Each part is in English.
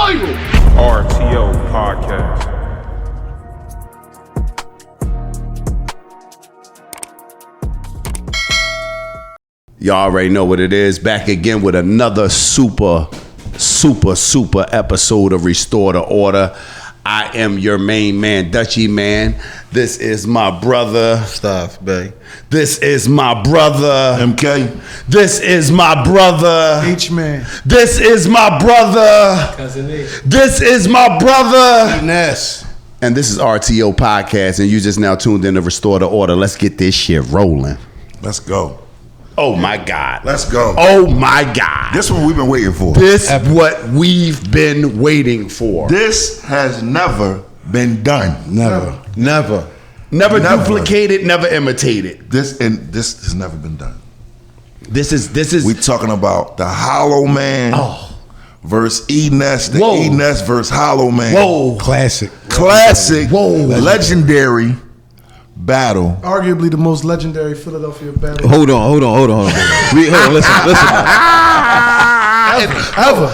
viral. RTO podcast. Y'all already know what it is. Back again with another super episode of Restore the Order. I am your main man, Dutchie Man. This is my brother. Stuff, babe. This is my brother. MK. This is my brother. H-Man. This is my brother. Cuzin E. This is my brother. Ness. And this is RTO podcast, and you just now tuned in to Restore the Order. Let's get this shit rolling. Let's go. Oh my God. Let's go. Oh my God. This one we've been waiting for. This what we've been waiting for. This has never been done. Never duplicated, never imitated. This has never been done. This is We talking about the Hollowman versus Ness, the Whoa. Ness versus Hollowman. whoa. Classic. Classic, legendary battle. Arguably the most legendary Philadelphia battle Hold on. Listen. Ever.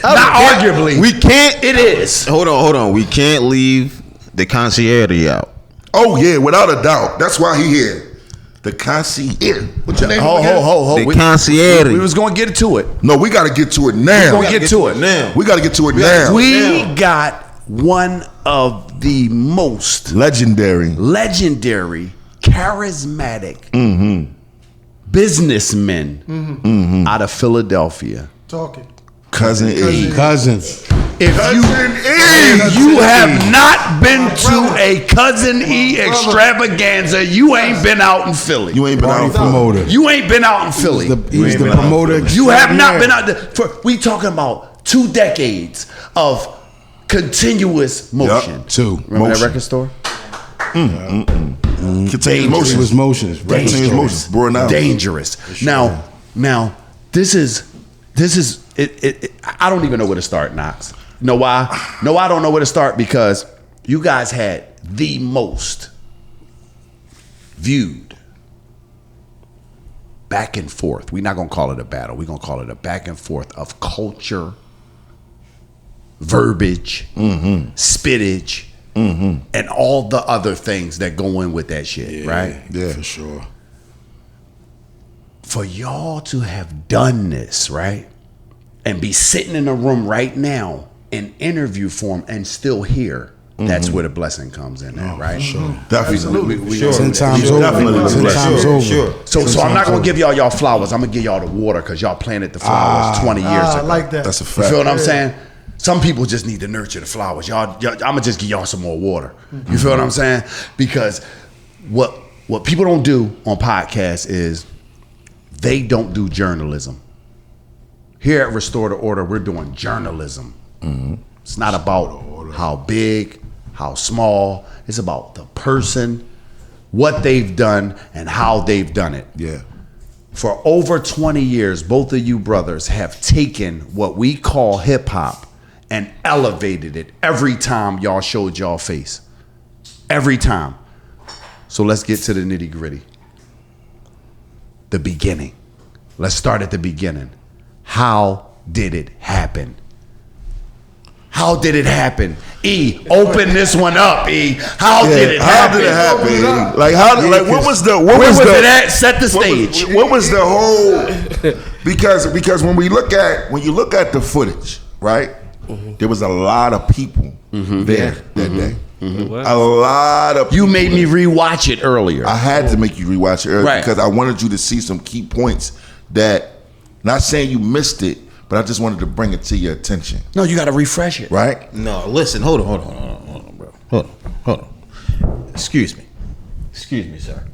Not arguably. We can't. It is. Hold on. We can't leave the concierge out. Oh yeah, without a doubt. That's why he here. The concierge. What's your name? Ho. The concierge. We was going to get to it. No, we got to get to it now. We're going to get to it now. We got to get to it now. We got one of the most Legendary, charismatic businessmen out of Philadelphia. talking. Cuzin E. Cousins. If you have not been to a Cuzin E extravaganza, you ain't been out in Philly. You ain't been out. Promoter. You ain't been out in Philly. He's the promoter. You have not been out there. We talking about 2 decades of continuous motion. Yep. Two. Remember that Motion. record store? Continuous motion. It was motions. Continuous motion. Brought out. Dangerous. Now, this is it. I don't even know where to start, Knox. Know why? No, I don't know where to start because you guys had the most viewed back and forth. We're not gonna call it a battle. We're gonna call it a back and forth of culture, verbiage, spittage, and all the other things that go in with that shit, right? Yeah, For sure. For y'all to have done this, right? And be sitting in a room right now in interview form and still here, that's where the blessing comes in at, right? Sure. definitely. We 10 times over. Definitely. 10 times over. Sure. So I'm not gonna give y'all flowers. I'm gonna give y'all the water because y'all planted the flowers 20 years I ago. like that. That's a You fact. feel what I'm saying? Some people just need to nurture the flowers. Y'all I'm gonna just give y'all some more water. You feel what I'm saying? Because what people don't do on podcasts is they don't do journalism. Here at Restore the Order, we're doing journalism. It's not about how big, how small. It's about the person, what they've done, and how they've done it. Yeah. For over 20 years, both of you brothers have taken what we call hip hop and elevated it every time y'all showed y'all face. Every time. So let's get to the nitty gritty. The beginning. Let's start at the beginning. How did it happen? How did it happen? E, open this one up, E. How did it happen? How did it happen? Like what was the Where was it at? Set the stage. What was the whole? Because when you look at the footage, right? There was a lot of people there that day. A lot of You people. made me rewatch it earlier. I had to make you rewatch it earlier Right. because I wanted you to see some key points that, not saying you missed it, but I just wanted to bring it to your attention. No, you got to refresh it. Right? No, listen. Hold on, bro. Hold on. Excuse me, sir.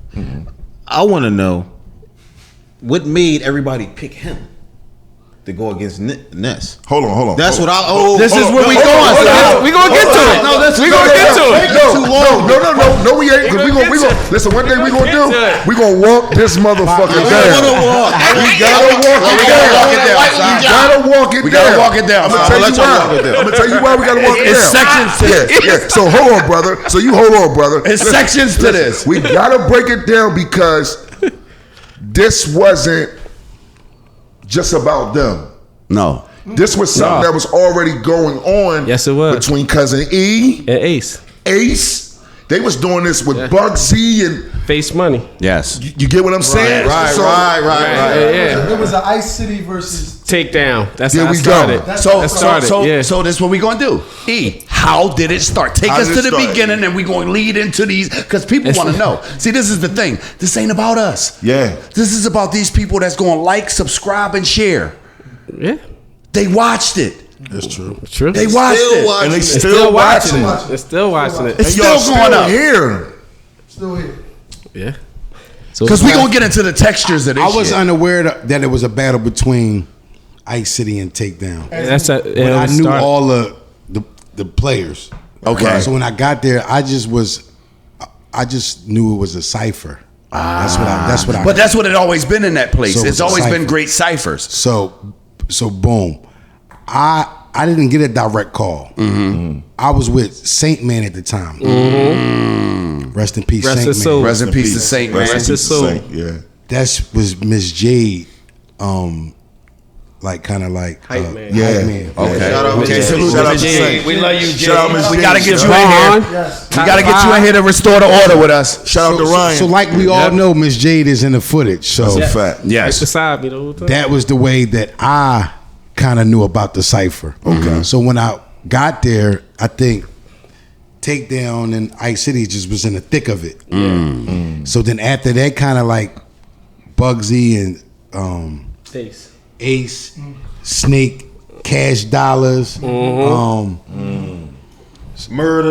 I want to know what made everybody pick him to go against Ness. Hold on. That's what I. This is where we going. We gonna get to it. No, we gonna get to it. No, we ain't. Cause we gonna listen. One thing we gonna do, we gonna walk this motherfucker down. We gotta walk it down. I'm gonna tell you why we gotta walk it down. It's sections to this. Yeah. So hold on, brother. It's sections to this. We gotta break it down because this wasn't just about them. No. This was something that was already going on. Yes, it was. Between Cuzin E And Ace. They was doing this with Bugsy and Face Money. Yes. you get what I'm saying? Right. Yeah. It was an Ice City versus. Takedown. That's There how we it go. started. So this is what we gonna do. E, how did it start? Take How us did to it the start? beginning, and we gonna lead into these because people want to know. See, this is the thing. This ain't about us. Yeah. This is about these people that's gonna like, subscribe, and share. Yeah. They watched it. That's true. True. They watched it. And they It's still watching it. They're still watching it. It's And y'all still going up. here. Still here. Yeah. So Because we gonna get into the textures of this. I was shit. unaware that it was a battle between Ice City and Takedown. that's a, But I knew started. all the players. Okay. So when I got there, I just knew it was a cipher. That's what I. But that's what it always been in that place. So it's it's a always been cipher. great ciphers. So boom. I didn't get a direct call. I was with Saint Man at the time. Rest in peace, Rest Saint his Man. soul. Rest in peace to Saint Man. Rest his soul. Yeah. That was Miss Jade, like kind of like Hype man. Yeah. Hype man. Okay. Shout out Okay. to Salute Shout to out Miss to Jade. Saint. We love you, Shout out Miss We Jade. gotta get you Go in here. on. We gotta get you in here to restore the order with us. Shout out to Ryan. So like we all know, Miss Jade is in the footage. So That's a fact. Right Yes. beside me the whole time. that was the way that I kind of knew about the cipher. Okay. So when I got there, I think Takedown and Ice City just was in the thick of it. So then after that, kind of like Bugsy and Face. Ace, Snake, Cash Dollars. Murder,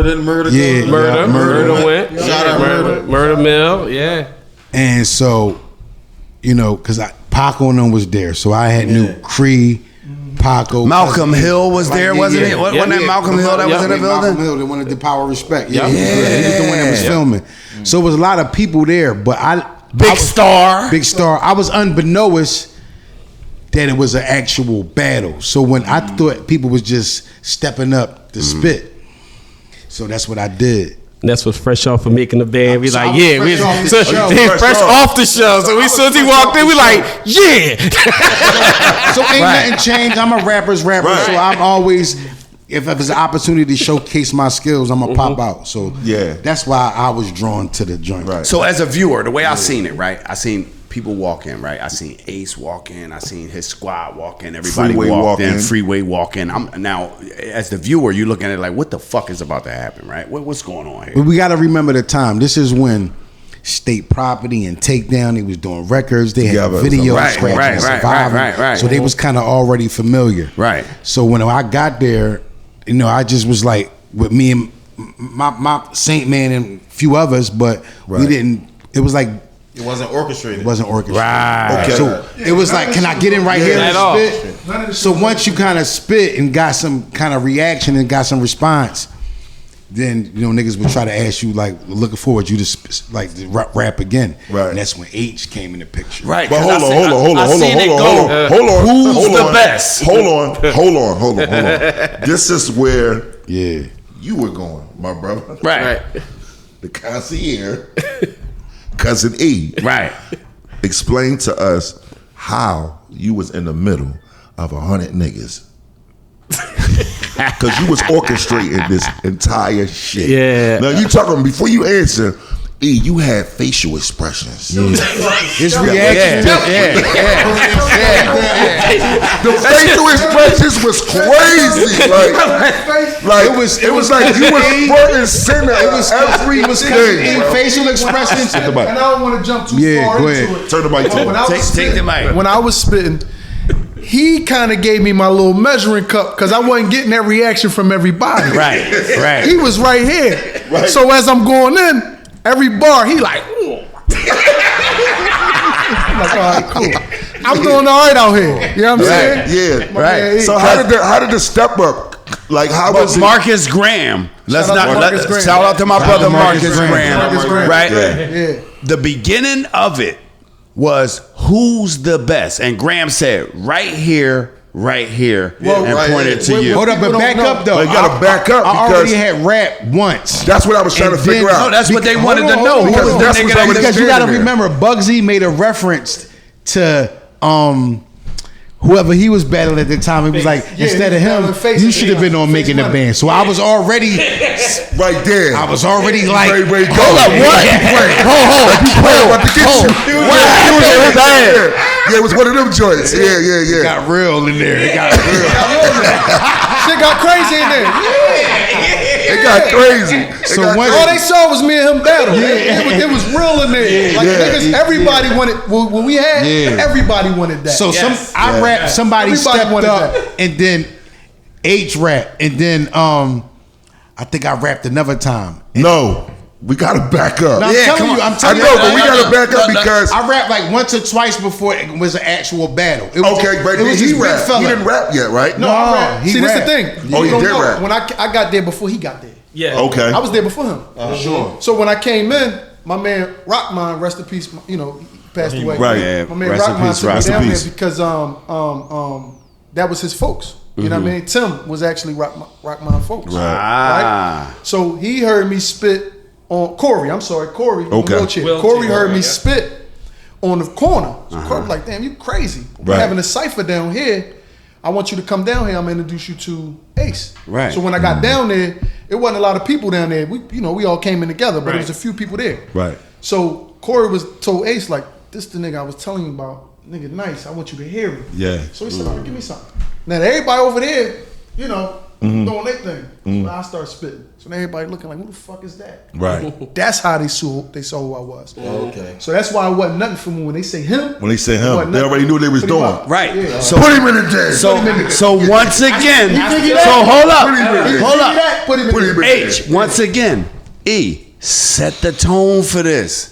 then murder. Yeah. goes. Murder went. Shout out Murder. Murder Mill. Yeah. And so, because Paco and them was there, so I had knew Cree, Paco, Malcolm Hill was there, Yeah, wasn't yeah. it? Wasn't that Yeah. Malcolm Hill that was in the Malcolm building? Hill, the one that did Power Respect. Yeah. He was the one that was filming. So it was a lot of people there, but Big Star. Big Star. I was unbeknownst that it was an actual battle. So when I thought people was just stepping up to spit, so that's what I did. That's what's fresh off of making the band. We So like, I was yeah, we fresh off the so show. fresh, Fresh off the show. So we soon as he walked in, we like, yeah. So ain't nothing changed. I'm a rapper's rapper, Right. so I'm always. If there's an opportunity to showcase my skills, I'm gonna pop out. So Yeah. that's why I was drawn to the joint. Right. So as a viewer, the way I seen it, right? I seen people walk in, right? I seen Ace walk in. I seen his squad walk in. Everybody Freeway walked walk in. in. Freeway walk in. I'm now, as the viewer, you're looking at it like, what the fuck is about to happen, right? What's going on But here? we got to remember the time. This is when State Property and Takedown, they was doing records. They had Together. video Right, scratching, right, right, surviving. right. So they was kind of already familiar. Right. So when I got there, I just was like with me and my Saint Man and a few others, but we Right. didn't. It was like It wasn't orchestrated. it wasn't orchestrated. Right. Okay. So it was like, can I get in right here At and all. spit? So once you kind of spit and got some kind of reaction and got some response, then niggas would try to ask you like, looking forward you to to rap again. Right. And that's when H came in the picture. Right. But 'cause hold I on, seen- hold I on. seen it go. Who's the best? Hold on. This is where Yeah. you were going, my brother. Right. The concierge, Cuzin E. Right. Explain to us how you was in the middle of 100 niggas. Because you was orchestrating this entire shit. Yeah. Now you talking, before you answer, E, you had facial expressions. His reaction. The facial expressions was crazy. Like it was like you was front and center. It was everything. Facial expressions. Take the mic. And I don't want to jump too Yeah, far go into ahead. it. Turn the mic to When him. I was Take the spitting- mic. When I was spitting, he kind of gave me my little measuring cup because I wasn't getting that reaction from everybody. Right. He was right here. Right. So as I'm going in, every bar, he like, ooh. I'm like, all right, cool. I'm doing all right out here. You know what I'm saying? Yeah. My man, he- So how did the step up? Like how But was it? Marcus Graham. Let's Shout out not to Marcus Graham. shout out to my brother Marcus Graham. Graham. Marcus Graham. Right? Yeah. The beginning of it was who's the best? And Graham said, right here, Well, and right pointed here. to you. Hold up, but People back don't up know. though. But you gotta back up I already because- had rap once. That's what I was trying to And then- figure out. No, that's what they Hold wanted to on, know. hold on, Who was hold the on. nigga That's that what Because you got to there. remember, Bugsy made a reference to whoever he was battling at the time, he was like, instead of him, you should have been on Making the Band. So I was already right there. I was already like, hold up, what? About to get you. Yeah, it was one of them joints. Yeah. It got real in there. It got real. Shit got crazy in there. It got crazy. So all they saw was me and him battle. It was real in there. Like niggas, everybody wanted. When we had, everybody wanted that. So I rapped. Somebody Everybody stepped wanted up, that. and then H rapped, and then I think I rapped another time. No, we gotta back up. No, I'm telling you, I know, but we gotta back up because I rapped like once or twice before it was an actual battle. It was, okay, but it was he just big rapped. fella. He didn't rap yet, right? No, I rapped. he See, this the rapped. thing. Oh, You he don't did know. rap. When I got there before he got there. Yeah. Okay. I was there before him. Sure. So when I came in, my man Rockman, rest in peace, he passed away. Right. Yeah, My man rest in Rockman peace, took me rest in down peace. there because that was his folks. You know what I mean? Tim was actually Rockman folks. Right. So he heard me spit on Corey. I'm sorry, Corey. Okay. Wheelchair. Corey heard me spit on the corner. So Corey was like, damn, you crazy. We're having a cipher down here. I want you to come down here. I'm gonna introduce you to Ace. Right. So when I got down there, it wasn't a lot of people down there. We all came in together, but there was a few people there. Right. So Corey told Ace, like, this the nigga I was telling you about. Nigga nice. I want you to hear him. Yeah. So he said, all right, give me something. Now everybody over there, doing their thing. So I start spitting. So now everybody looking like, who the fuck is that? Right. That's how they saw who I was. Okay. So that's why it wasn't nothing for me when they say him. When they say it him, wasn't they nothing. already knew what they was Put him doing. up. Right. Yeah. So Put him in the den. so once again, so hold up. Put him in there. H, once again, E, set the tone for this.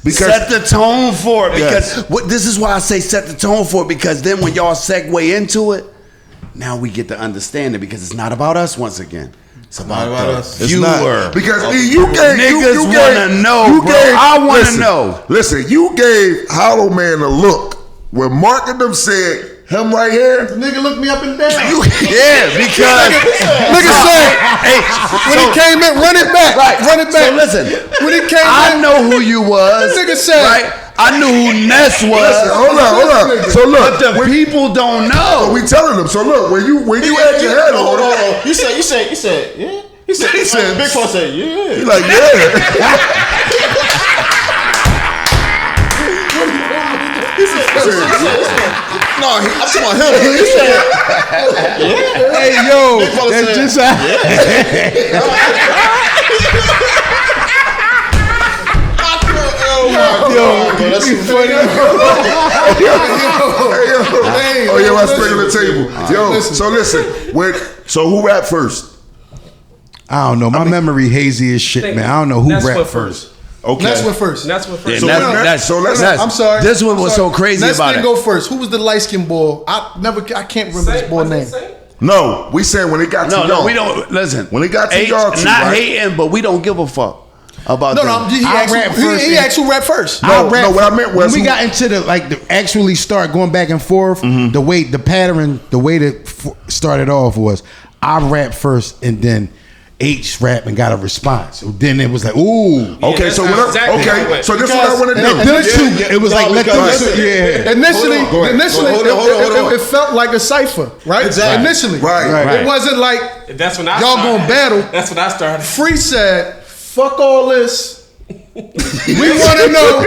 Set the tone for it because this is why I say set the tone for it, because then when y'all segue into it, now we get to understand it because it's not about us once again. It's about us. It's Viewer. not. Because you gave Niggas you wanna gave, know, you bro. gave- I wanna listen, know. Listen, you gave Hollowman a look when Mark and them said him right here. Nigga looked me up and down. Yeah, because Nigga said, when he came in, run it back. Run it back. So listen, When he came I in, know who you was. Nigga said, right? I knew who Ness was. Listen, hold on. So look, But the people don't know. we telling them. So look, when you had your head Hold on, on. You said, yeah. He said, Big Paul said, yeah. he like, yeah. No, I'm talking about him. He said, Hey yo, Big Paul that's said, just how. that's funny. Oh yeah, I spring on the table. Yo, so listen, so who rapped first? I don't know. My memory hazy as shit, man. I don't know who Ness rapped went first. Okay. Ness went first. That's what first. So let's- I'm sorry. This one I'm was sorry. so crazy Ness about didn't it. go first. Who was the light skinned boy? I can't remember this boy name. No, we saying when it got to No, y'all. we don't listen. When it got to H, y'all two, not right? hating, but we don't give a fuck about No, them. he I asked rap who- first he and- asked who rap first. No, I rap- what I meant was when we who- got into the actually start going back and forth. The way the pattern, the way that started off was I rap first and then H rap and got a response. So then it was like, ooh. Okay, so what? exactly how it went. So this is what I want to do. And them two, it was like let them because- two, yeah. Initially, Hold on. Hold on. it felt like a cipher, right? Exactly. Initially, Right. It wasn't like That's when I y'all started. gonna battle. That's when I started. Free said, "Fuck all this. We want to know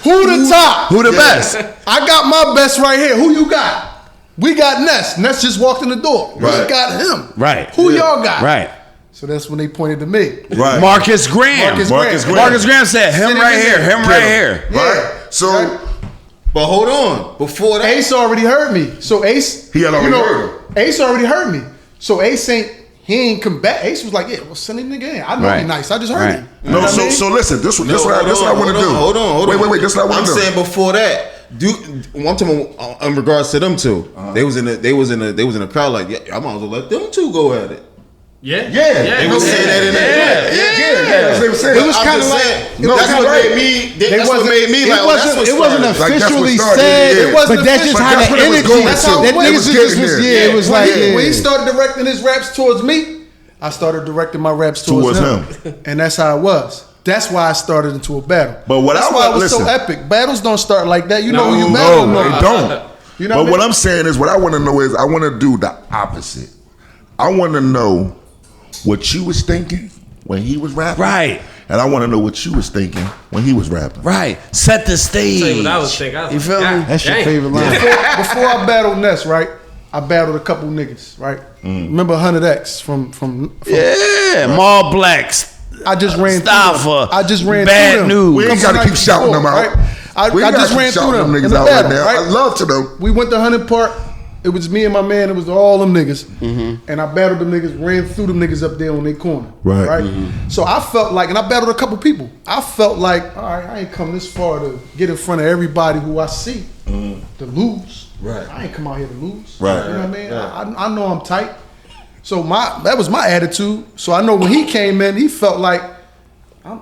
who the top. Who the best? I got my best right here. Who you got? We got Ness. Ness just walked in the door. We Right. got him. Right. Who y'all got? Right. So that's when they pointed to me. Right. Marcus Graham. Marcus Graham. Marcus Graham said him Sitting right in here. there. Him right here. Right. So But hold on. Before that, Ace already heard me. So Ace, He had already heard him. Ace already heard me. So Ace ain't come back. Ace was like, yeah, well, send him nigga in. I know Right. he nice. I just heard Right. him. You no. know what I So mean? so listen. This what I want to do. Hold on. Wait. This is what I want I'm to do. saying before that, one time in regards to them two, they was in a crowd like, yeah, I might as well let them two go at it. Yeah. They was saying that in that. That's what they were saying. It was I'm kind of just like saying, No, that's you're what right. made me. That's what made me like. it Oh, that's what wasn't. It wasn't started. Like, that's what officially started, said, yeah. It wasn't but that's just official. how That's the what it was energy. going That's to. how That it was. niggas It was just getting was. there. Yeah, it was When like. he- when he yeah. started directing his raps towards me, I started directing my raps towards him. And that's how it was. That's why I started into a battle. But what that's I why want- it was so listen. epic. Battles don't start like that. You know who you battle. No, they don't. You know But what I'm saying is, what I want to know is, I want to do the opposite. I want to know what you was thinking when he was rapping. Right. And I want to know what you was thinking when he was rapping. Right. Set the stage. Tell you what I was thinking. I was You like, feel me? God That's your dang. favorite line. Before I battled Ness, right? I battled a couple niggas, right? Remember 100X from Yeah. Mall Blacks. I just ran through Staffer. them. I just ran Bad through them. news. We ain't got to keep shouting them out. Right? I We ain't just gotta ran keep through shouting them in niggas the out battle, right now. right? I love to them. We went to 100 Park. It was me and my man. It was all them niggas. And I battled them niggas, ran through them niggas up there on their corner. Right. So I felt like, and I battled a couple people. I felt like, all right, I ain't come this far to get in front of everybody who I see to lose. Right. I ain't come out here to lose. Right. You know what I mean? I know I'm tight. So that was my attitude. So I know when he came in, he felt like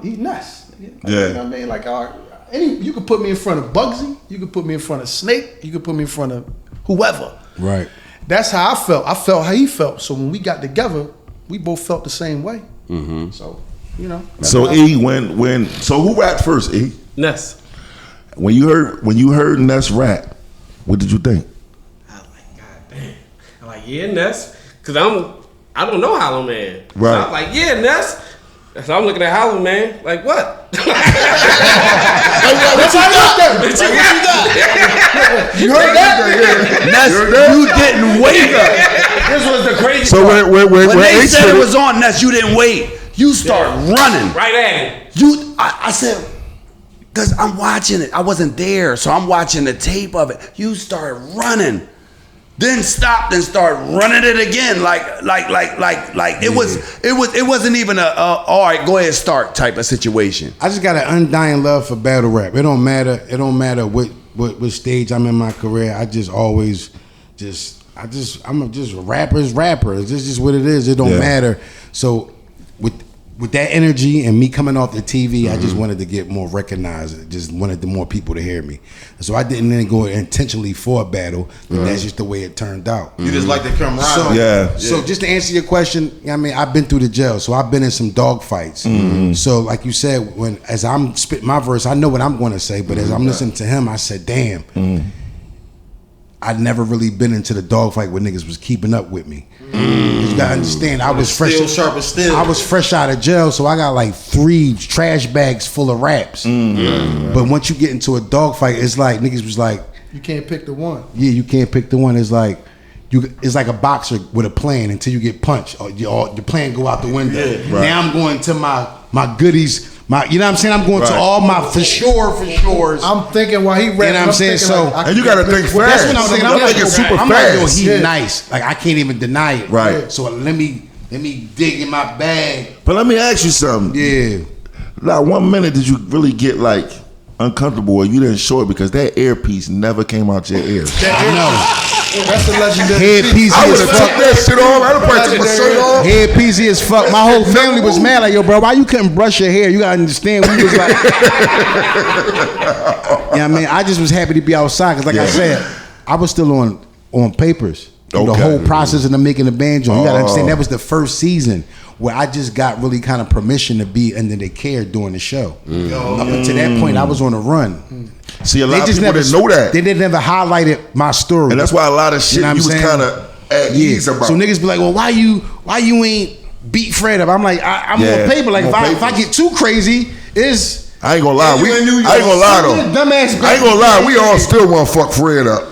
he Ness. Yeah. You know what I mean? Like, all right, you could put me in front of Bugsy. You could put me in front of Snake. You could put me in front of whoever. Right. That's how I felt. I felt how he felt. So when we got together, we both felt the same way. So, you know. So E, so who rapped first? E, Ness. when you heard Ness rap, what did you think? I was like, God damn. I'm like, yeah, Ness. Because I don't know Hollowman. So Right. I'm like, yeah, Ness. So I'm looking at Hollowman, like, what? What you got? You heard that? Ness, you didn't wait. This was the crazy So part. when When they H said did it was on Ness, you didn't wait. You start running. Right at him. I said, because I'm watching it. I wasn't there, so I'm watching the tape of it. You start running. Then stopped and start running it again, like it wasn't even a all right, go ahead, start type of situation. I just got an undying love for battle rap. It don't matter. It don't matter what stage I'm in my career. I just always I'm just rapper's rapper. It's just what it is. It don't matter. So with that energy and me coming off the TV, I just wanted to get more recognized. I just wanted more people to hear me. So I didn't then go intentionally for a battle. But that's just the way it turned out. You just like the camaraderie. So just to answer your question, I mean, I've been through the jail, so I've been in some dog fights. So like you said, as I'm spitting my verse, I know what I'm going to say, but as I'm listening to him, I said, damn, I'd never really been into the dog fight where niggas was keeping up with me. You gotta understand, I was fresh. Still sharp as steel. I was fresh out of jail, so I got like 3 trash bags full of raps. But once you get into a dog fight, it's like niggas was like, You can't pick the one. yeah, you can't pick the one. It's like it's like a boxer with a plan until you get punched. Or your plan go out the window. Now I'm going to my goodies. You know what I'm saying? I'm going to all my for sure. I'm thinking while he rapping. You know what I'm saying? thinking So- like, I And you can gotta pick think one. fast. That's what I'm thinking. I'm thinking super I'm like, yo, fast. he Yeah. nice. Like I can't even deny it. Right. So let me dig in my bag. But let me ask you something. Yeah. Like, 1 minute did you really get like uncomfortable, or you didn't show it because that earpiece never came out your ear? I know. That's the legendary. Head peasy I would as have fuck. took that shit off. I'd have probably took my shirt off. Head peasy as fuck. My whole family was mad. Like, yo, bro, why you couldn't brush your hair? You gotta understand. We was like, you know what I mean? I just was happy to be outside because, like I said, I was still on papers. Through the Okay. whole process of them making the band joint. You gotta understand that was the first season where I just got really kind of permission to be under their care during the show. Up until that point, I was on a run. See, a lot of people didn't know that, They never highlighted my story. and that's why a lot of shit You know what you I'm was saying? kind of at ease about. So niggas be like, well, why you ain't beat Fred up? I'm like, I'm Yeah, on paper. Like on if I papers. get too crazy, is I ain't gonna lie. I ain't gonna lie though. dumbass. I ain't gonna lie. We all still want to fuck Fred up.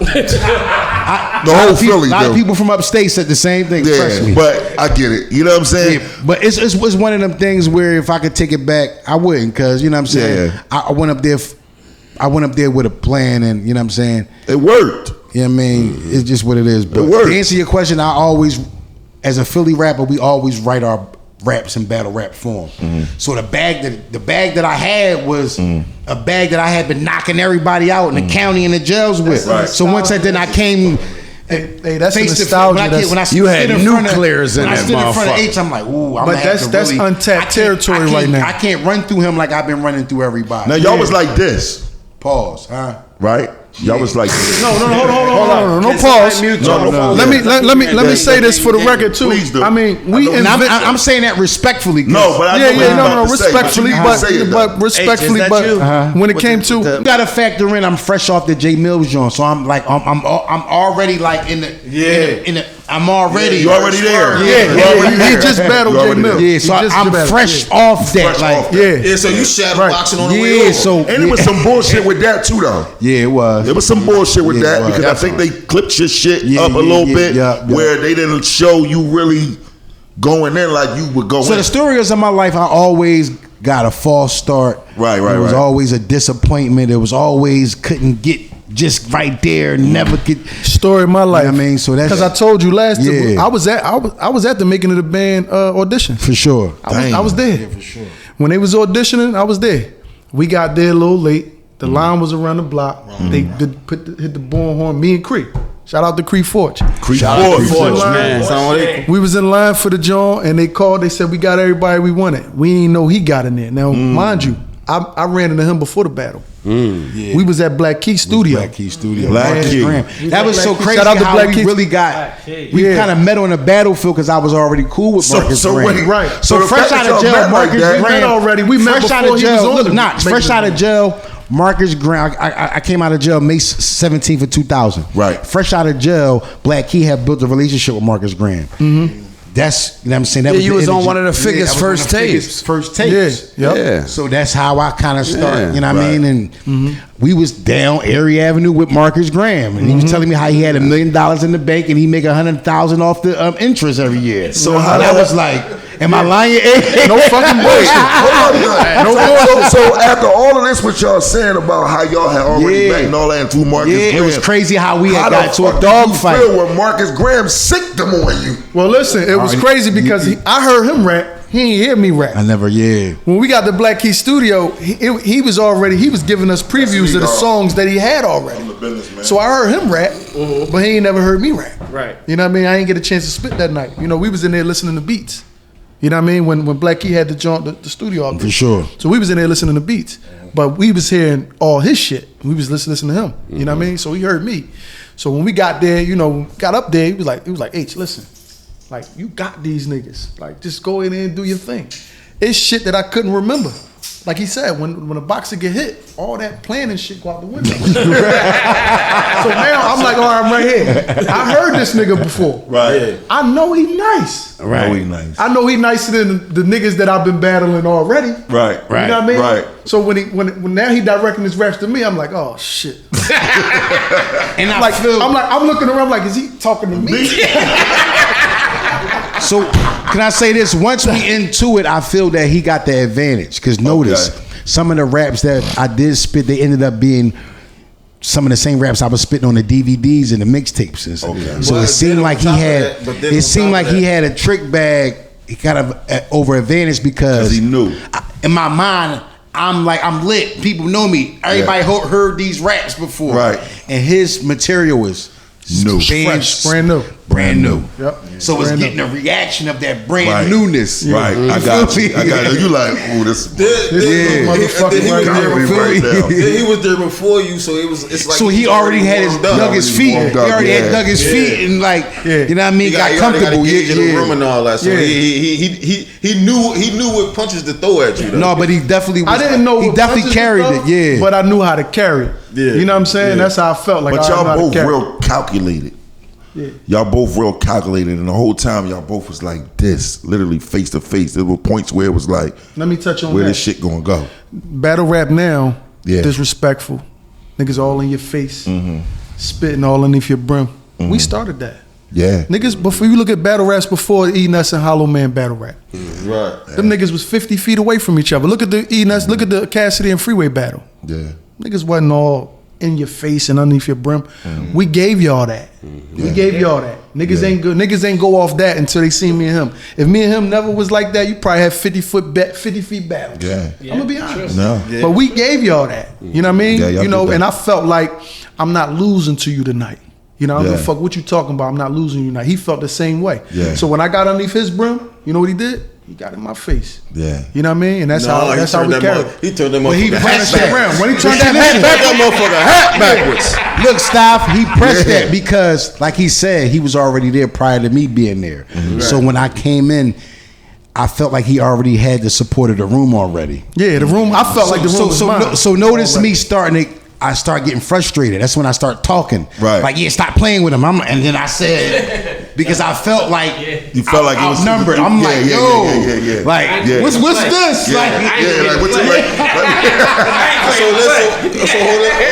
The whole Philly, A lot though. of people from upstate said the same thing. Trust Yeah, me. but I get it. You know what I'm saying? Yeah, but it's one of them things where if I could take it back, I wouldn't, because you know what I'm saying. Yeah. I went up there. I went up there with a plan, and you know what I'm saying. It worked. You know what I mean? It's just what it is. But worked. to answer your question, I always, as a Philly rapper, we always write our raps in battle rap form. So the bag that I had was a bag that I had been knocking everybody out in the county and the jails with. Right. So once then I came. Hey, that's a Face to nostalgia. face. When I You had stood in front of- nuclears in when I that stood in front of motherfucker. H, I'm like, ooh, I'm But gonna have to that's really, untapped I can't- territory right now. I can't run through him like I've been running through everybody. Now y'all was like this, Pause, huh? right? Y'all was like, No, hold on. No pause. No. Let me say this for the record too. Please do. I mean, we And I'm saying that respectfully. no, but I know what you're about to say, respectfully, you can say it, though. respectfully, Hey, is that you? when it came to You gotta factor in. I'm fresh off the J Mills joint, so I'm like I'm already like in the I'm already You already there. he just battled You J already Mills. there. Yeah, so He just I'm battled, fresh yeah. off that. Fresh like off that. Yeah, so you shadow Right. boxing on the way yeah, over. so And it was some bullshit with that too, though. yeah, it was. There was some bullshit with Yeah, that it was. because I think they clipped your shit Yeah, up a yeah, little yeah, bit yeah. where they didn't show you really going in like you would go So in. the stories of my life, I always got a false start. Right, It was right. always a disappointment. It was always couldn't get just right there. Never get. Story of my life. I mean, so that's- because I told you last time Yeah. I was at the making of the band audition. For sure. I was there. for sure. When they was auditioning, I was there. We got there a little late. The line was around the block. They hit the bullhorn. Me and Cree. Shout out to Cree Forge. Shout out to Forge, Forge, man. Sound like We was in line for the joint, and they called. They said we got everybody we wanted. We didn't know he got in there. Now, mind you, I ran into him before the battle. Yeah. We was at Black Key Studio. Black Key Studio. Black Marcus Key. Graham. That was so Black Key. crazy Shout out to how Black we Key. really got. Black Key. We Yeah. kind of met on the battlefield because I was already cool with Marcus so Graham. wait, Right. So so the fresh fact out that of y'all jail, met like Marcus that- We met Graham. already. We met fresh out before of he was jail. on Look, the not making fresh of out the of jail. Marcus Graham. I came out of jail May 17th of 2000. Right. Fresh out of jail, Black Key had built a relationship with Marcus Graham. That's, you know what I'm saying? That Yeah, you the was on energy. one of the Figures I was first on the Figures tapes. First tapes. Yeah. Yep. Yeah. So that's how I kind of started, Yeah, you know what I mean? And we was down Erie Avenue with Marcus Graham, and he was telling me how he had $1 million in the bank and he make 100,000 off the interest every year. So how and I that- was like, "Am I lying?" No fucking bullshit. No bullshit. So after all of this, what y'all saying about how y'all had already Yeah. met and all that and through Marcus Yeah, Graham, it was crazy how we had how got the to a fuck dog did you fight. feel when Marcus Graham sicked them on you? Well, listen, it was crazy because I heard him rap. He ain't hear me rap. I never, yeah. When we got the Black Key Studio, he was giving us previews of the songs that he had already. I'm the businessman. So I heard him rap, but he ain't never heard me rap. Right. You know what I mean? I ain't get a chance to spit that night. You know, we was in there listening to beats. You know what I mean? When Black Key had the joint, the studio out there. For sure. So we was in there listening to beats, but we was hearing all his shit. We was listening to him. You know what I mean? So he heard me. So when we got there, you know, got up there, he was like, H, listen, like you got these niggas. Like just go in there and do your thing. It's shit that I couldn't remember. Like he said, when a boxer get hit, all that planning shit go out the window. So now I'm like, all right, I'm right here. I heard this nigga before. Right. I know he nice. Right. Oh, he nice. I know he nicer than the niggas that I've been battling already. Right. You know what I mean? Right. So when now he directing his raps to me, I'm like, oh shit. And I'm looking around like, is he talking to me? So can I say this? Once we into it, I feel that he got the advantage. Because notice, some of the raps that I did spit, they ended up being some of the same raps I was spitting on the DVDs and the mixtapes. And stuff. Okay. So Well, it seemed then like on he top of had. that- but then It on seemed top like of he that- had a trick bag. He kind of over advantage because he knew. In my mind, I'm lit. People know me. Everybody heard these raps before. Right. And his material was New. Fresh, brand new. Brand new. Yep. So it's Brand getting new. a reaction of that brand Right. newness. Right. I got you. You like, ooh, this. Yeah. Then he was there Comedy before right you. now. Then he was there before you, so it's like So he already had warmed up. dug his feet. warmed He up, already yeah. had dug his feet and you know what I mean, He got got comfortable. gauge in the room Yeah. and all that. So Yeah. he knew what punches to throw at you. Though. No, but he definitely was, I didn't know he what definitely punches to carried throw, it. Yeah. But I knew how to carry it. Yeah. You know what I'm saying? Yeah. That's how I felt. Like But I know y'all how to both carry it. real calculated. Yeah. Y'all both real calculated, and the whole time y'all both was like this, literally face to face. There were points where it was like, Let me touch on where that. this shit gonna go? Battle rap now, Yeah. disrespectful. Niggas all in your face, spitting all underneath your brim. We started that. Yeah, Niggas, before you look at battle raps before Ness and Hollowman battle rap, Right. them niggas was 50 feet away from each other. Look at the Ness, look at the Cassidy and Freeway battle. yeah. Niggas wasn't all in your face and underneath your brim. We gave y'all that. We gave y'all that. Niggas ain't good. Niggas ain't go off that until they see me and him. If me and him never was like that, you probably have 50 feet battles. Yeah. I'm gonna be honest. No. But we gave y'all that. You know what I mean? Yeah, y'all you know, did that. and I felt like I'm not losing to you tonight. You know, I don't give a Yeah. fuck what you talking about. I'm not losing you tonight. He felt the same way. Yeah. So when I got underneath his brim, you know what he did? he got in my face. Yeah. You know what I mean? And that's how we carry it. He turned them But he pressed that. Around. When he turned That motherfucker hat backwards. Look, Staff, he pressed that because, like he said, he was already there prior to me being there. So when I came in, I felt like he already had the support of the room already. Yeah, the room. I felt like the room was mine. So notice me starting to. I start getting frustrated. That's when I start talking. Right. Like, yeah, stop playing with him. And then I said, because I felt like You felt like it was outnumbered. I'm like, yo, like, Yeah. what's this? Like, what's it like?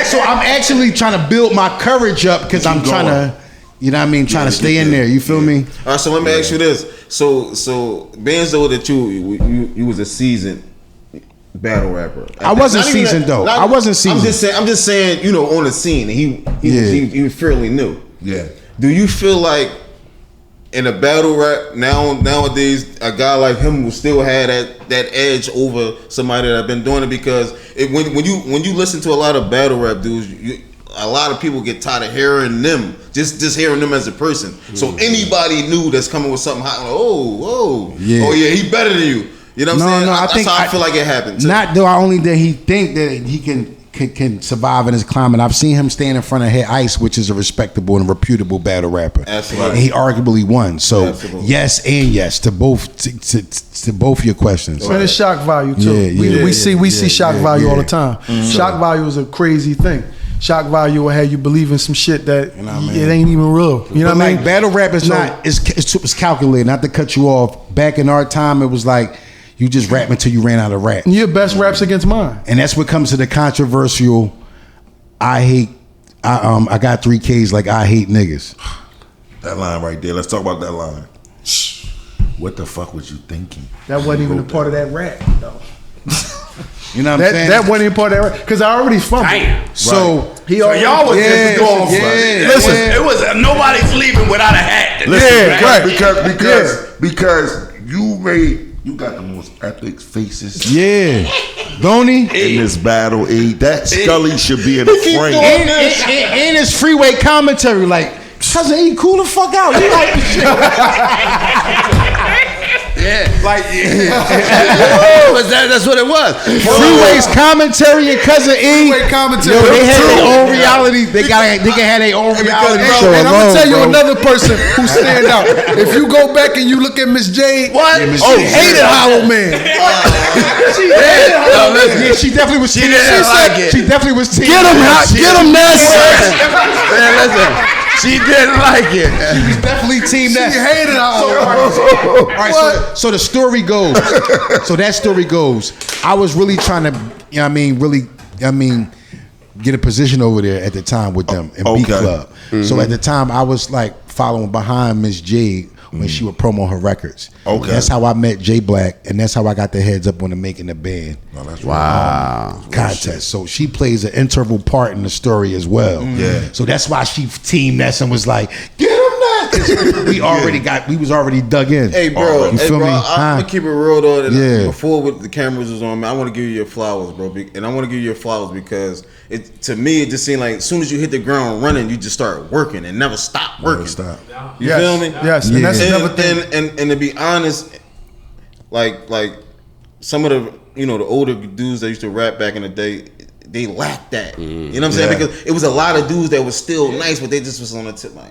so I'm actually trying to build my courage up because I'm trying to, you know what I mean, trying to stay in there. You feel me? All right, so let me ask you this. So being so that you was a seasoned battle rapper. I wasn't seasoned though. I wasn't seasoned. I'm just saying, you know, on the scene, he was fairly new. Yeah. Do you feel like in a battle rap nowadays, a guy like him will still have that edge over somebody that been doing it? Because when you listen to a lot of battle rap dudes, a lot of people get tired of hearing them, just hearing them as a person. So anybody new that's coming with something hot, oh yeah, he better than you. You know what I'm saying? That's how I feel like it happened too. Not though. Only that he think that he can survive in his climate. I've seen him stand in front of Hit Ice, which is a respectable and reputable battle rapper. Absolutely. And he arguably won. So yes and yes to both to both your questions. And it's shock value too. We see shock value all the time. Shock value is a crazy thing. Shock value will have you believe in some shit that it ain't even real. You know what I mean? Battle rap is it's calculated. Not to cut you off. Back in our time, it was like you just rap until you ran out of rap. Your best raps against mine. And that's what comes to the controversial. I got 3 Ks like I hate niggas. That line right there. Let's talk about that line. What the fuck was you thinking? That wasn't even a part of that rap, though. You know what I'm saying? That wasn't even part of that rap because I already fumbled. Damn. So y'all was just going for it. Listen, it was nobody's leaving without a hat. Listen, because you got the most epic faces. Yeah. Don't he? In this battle, that Scully should be in the frame. In his freeway commentary, like, Cuzin E, cool the fuck out. You like the shit. That's what it was. Freeway's commentary and Cuzin E. Freeway commentary. Yo, they had their own reality. They can have their own reality show. And I'm gonna tell you another person who stand out. If you go back and you look at Miss Jade, she hated Hollowman. She definitely was. She definitely was. Get him, Ness. Man, listen. She didn't like it. She was definitely team Ness. She hated Hollowman. All right, so the story goes. So that story goes. I was really trying to, you know what I mean, get a position over there at the time with them in Beat Club. So at the time, I was like following behind Miss Jade when she would promo her records. Okay. That's how I met Jay Black, and that's how I got the heads up on the Making the Band contest. So she plays an integral part in the story as well. Yeah. So that's why she teamed Ness and was like, get him Ness. We was already dug in. Hey bro, you feel me? I'm gonna keep it real though. Yeah. Before with the cameras was on, man, I want to give you your flowers, bro. And I want to give you your flowers because to me it just seemed like as soon as you hit the ground running, you just start working and never stop working. You feel me? Yes, and that's another thing. And to be honest, like some of the the older dudes that used to rap back in the day, they lacked that. You know what I'm saying? Because it was a lot of dudes that was still nice, but they just was on the tip like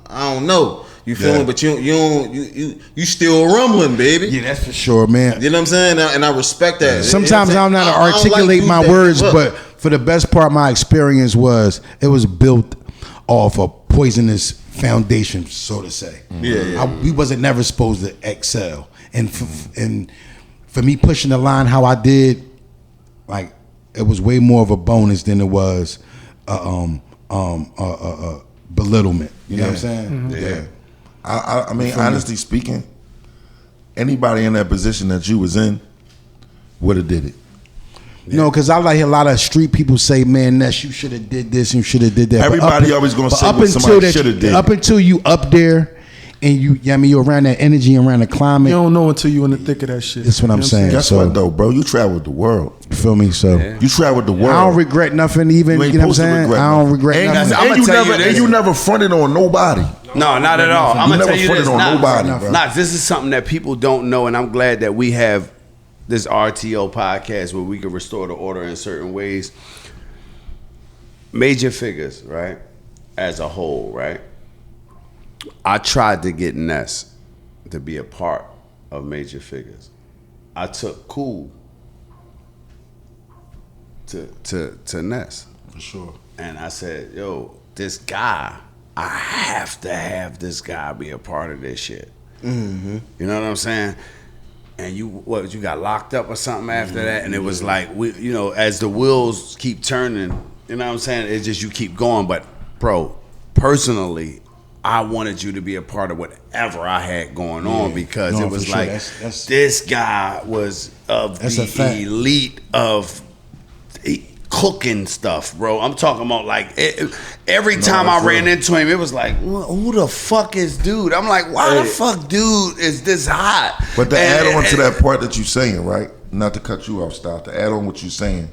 I don't know. You feel me? But you still rumbling, baby. Yeah, that's for sure, man. You know what I'm saying? And I respect that. Sometimes I'm not to articulate my words, but for the best part, my experience was it was built off a poisonous foundation, so to say. We wasn't never supposed to excel, and for me pushing the line how I did, like it was way more of a bonus than it was belittlement. You know what I'm saying? Yeah. I mean, honestly speaking, anybody in that position that you was in would have did it. No, because I like a lot of street people say, "Man, Ness, you should have did this and you should have did that." Everybody always gonna say what somebody should have did. Up until you up there and you're around that energy, around the climate. You don't know until you in the thick of that shit. That's what I'm saying. Guess what though, bro? You traveled the world. You feel me? So you traveled the world. I don't regret nothing. Even you ain't you know what I'm supposed to saying? regret I don't regret nothing. And you never fronted on nobody. No, not at all. I'm You gonna never tell you put this. it on nobody, bro. This is something that people don't know, and I'm glad that we have this RTO podcast where we can restore the order in certain ways. Major Figures, right? As a whole, right? I tried to get Ness to be a part of Major Figures. I took Cool to Ness. For sure. And I said, yo, this guy, I have to have this guy be a part of this shit. Mm-hmm. You know what I'm saying? And you got locked up or something after that? And it was like, as the wheels keep turning, you know what I'm saying? It's just you keep going. But, bro, personally, I wanted you to be a part of whatever I had going on because it was like, this guy was of the elite of cooking stuff, bro. I'm talking about like every time I ran into him, it was like, who the fuck is dude? I'm like, why the fuck dude is this hot? But to add on to that part that you're saying, right? Not to cut you off, Style. To add on what you're saying,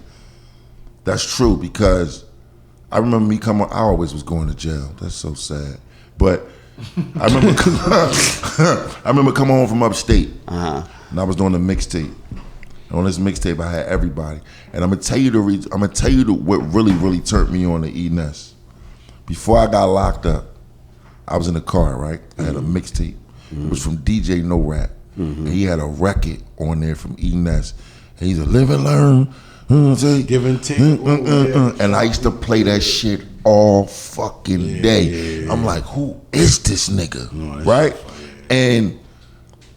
that's true because I remember me coming. I always was going to jail. That's so sad. But I remember coming home from upstate, and I was doing a mixtape. On this mixtape, I had everybody, and I'm gonna tell you what really turned me on to E Ness. Before I got locked up, I was in the car, right? I had a mixtape. It was from DJ No Rap, and he had a record on there from E Ness. And he's a live and learn, give and take, and I used to play that shit all fucking day. Yeah. I'm like, who is this nigga, right? And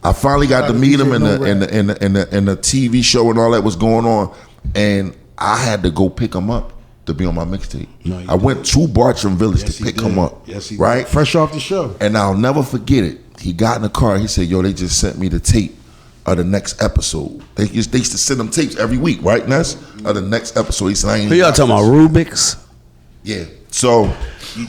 I finally got to meet him in the TV show and all that was going on, and I had to go pick him up to be on my mixtape. I went to Bartram Village to pick him up. Yes, he right? did. Fresh off the show. And I'll never forget it. He got in the car. He said, yo, they just sent me the tape of the next episode. They used to send them tapes every week, right, Ness? Of the next episode. He said, I ain't. Who y'all talking about, Rubik's? Yeah. So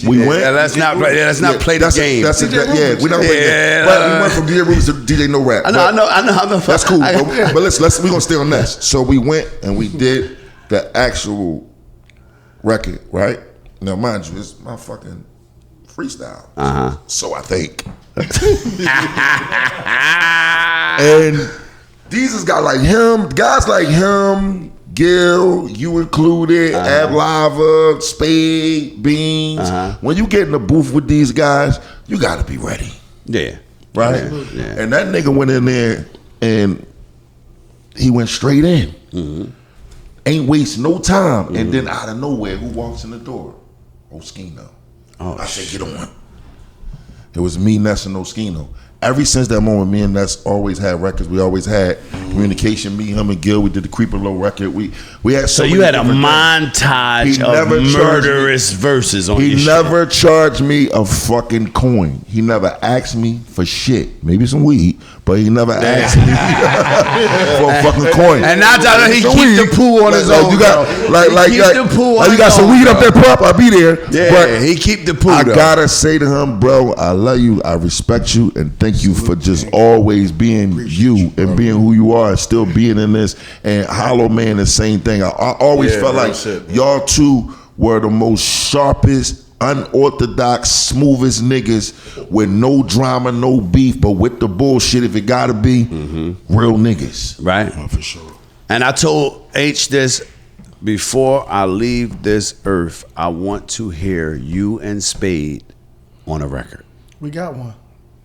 we went. Let's not play the game. That's it. Yeah, we never played that. But we went from DJ Rubik's to DJ No Rap. I know. That's cool. But let's we gonna stay on Ness. So we went and we did the actual record, right? Now, mind you, it's my fucking freestyle. So I think. And these is guys like him, Gil, you included, Ab Lava, Spade, Beans. When you get in the booth with these guys, you gotta be ready. Yeah. Right? Yeah. And that nigga went in there and he went straight in. Mm-hmm. Ain't waste no time. Mm-hmm. And then out of nowhere, who walks in the door? Oskino. I said, get on. It was me, Ness, and Oskino. Ever since that moment, me and Ness always had records. We always had communication. Me, him, and Gil. We did the Creeper Low record. We had so you had a montage of murderous verses on your He never charged me a fucking coin. He never asked me for shit. Maybe some weed, but he never asked me for a fucking coin. And now he keep the pool on his own. You got some weed up there, pup. I'll be there. Yeah, but he keep the pool. I gotta say to him, bro, I love you. I respect you, and thank you for just always being you and being who you are and still being in this. And Hollowman, the same thing. I always felt like y'all two were the most sharpest, unorthodox, smoothest niggas with no drama, no beef, but with the bullshit if it gotta be, real niggas. Right? Oh, for sure. And I told H this, before I leave this earth, I want to hear you and Spade on a record. We got one.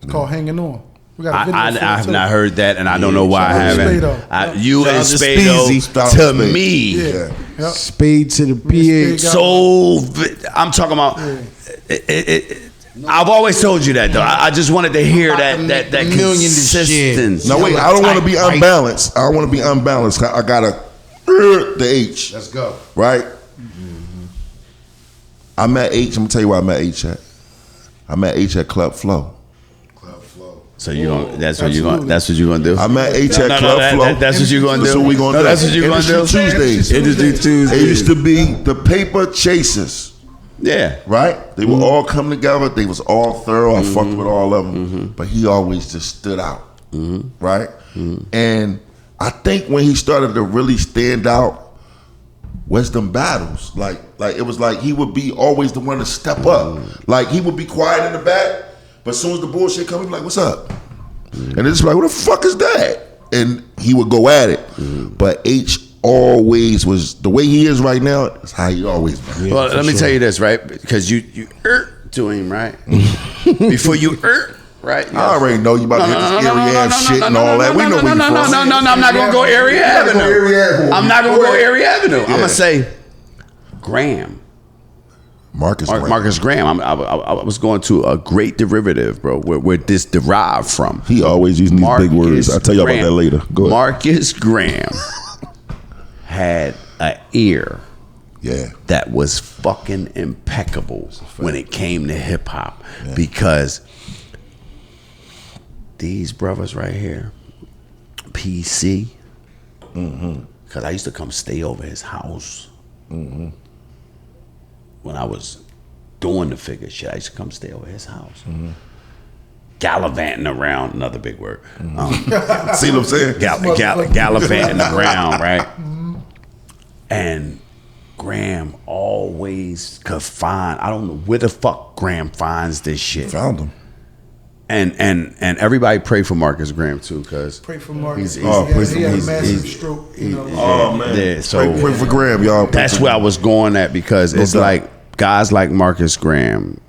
It's called Hanging On. We got a video I have not heard that, and I don't know why I haven't. You and Spado to me. Yeah. Spade to the PH. So I'm talking about. I've always told you that though. I just wanted to hear that consistency. No, wait. I don't want to be unbalanced. I don't want to be unbalanced. I gotta the H. Let's go. Right. I met H. I'm gonna tell you where I met H at. I met H at Club Flow. So that's what you're gonna do. I met H at Club Flow. That's what you're gonna do. So we gonna do. That's what you're gonna do. Tuesdays. Industry Tuesdays. It used to be the Paper Chasers. Yeah. Right? They would all come together. They was all thorough. I fucked with all of them. But he always just stood out. Right? And I think when he started to really stand out was them battles. Like it was like he would be always the one to step up. Like he would be quiet in the back. But as soon as the bullshit comes, he be like, "What's up?" And it's like, "What the fuck is that?" And he would go at it. But H always was the way he is right now. Is how he always been. Well, let me tell you this, right? Because you to him, right? Before you right? I already know you about to hit this area ass shit and all that. We know where you from. No, I'm not gonna go Area Avenue. I'm not gonna go Area Avenue. I'm gonna say Graham. Marcus Graham. I was going to a great derivative, bro, where this derived from. He always using these big words. I'll tell you about that later. Go ahead. Marcus Graham had an ear that was fucking impeccable when it came to hip hop. Because these brothers right here, PC, because I used to come stay over his house. When I was doing the figure shit, I used to come stay over his house. Gallivanting around, another big word. See what I'm saying? Gallivanting around, right? And Graham always could find, I don't know where the fuck Graham finds this shit. Found him. And everybody pray for Marcus Graham too, cause Pray for Marcus. He had a massive stroke. Oh man. Yeah, so pray for Graham, y'all. That's where I was going at, because it's doubt. like guys like Marcus Graham,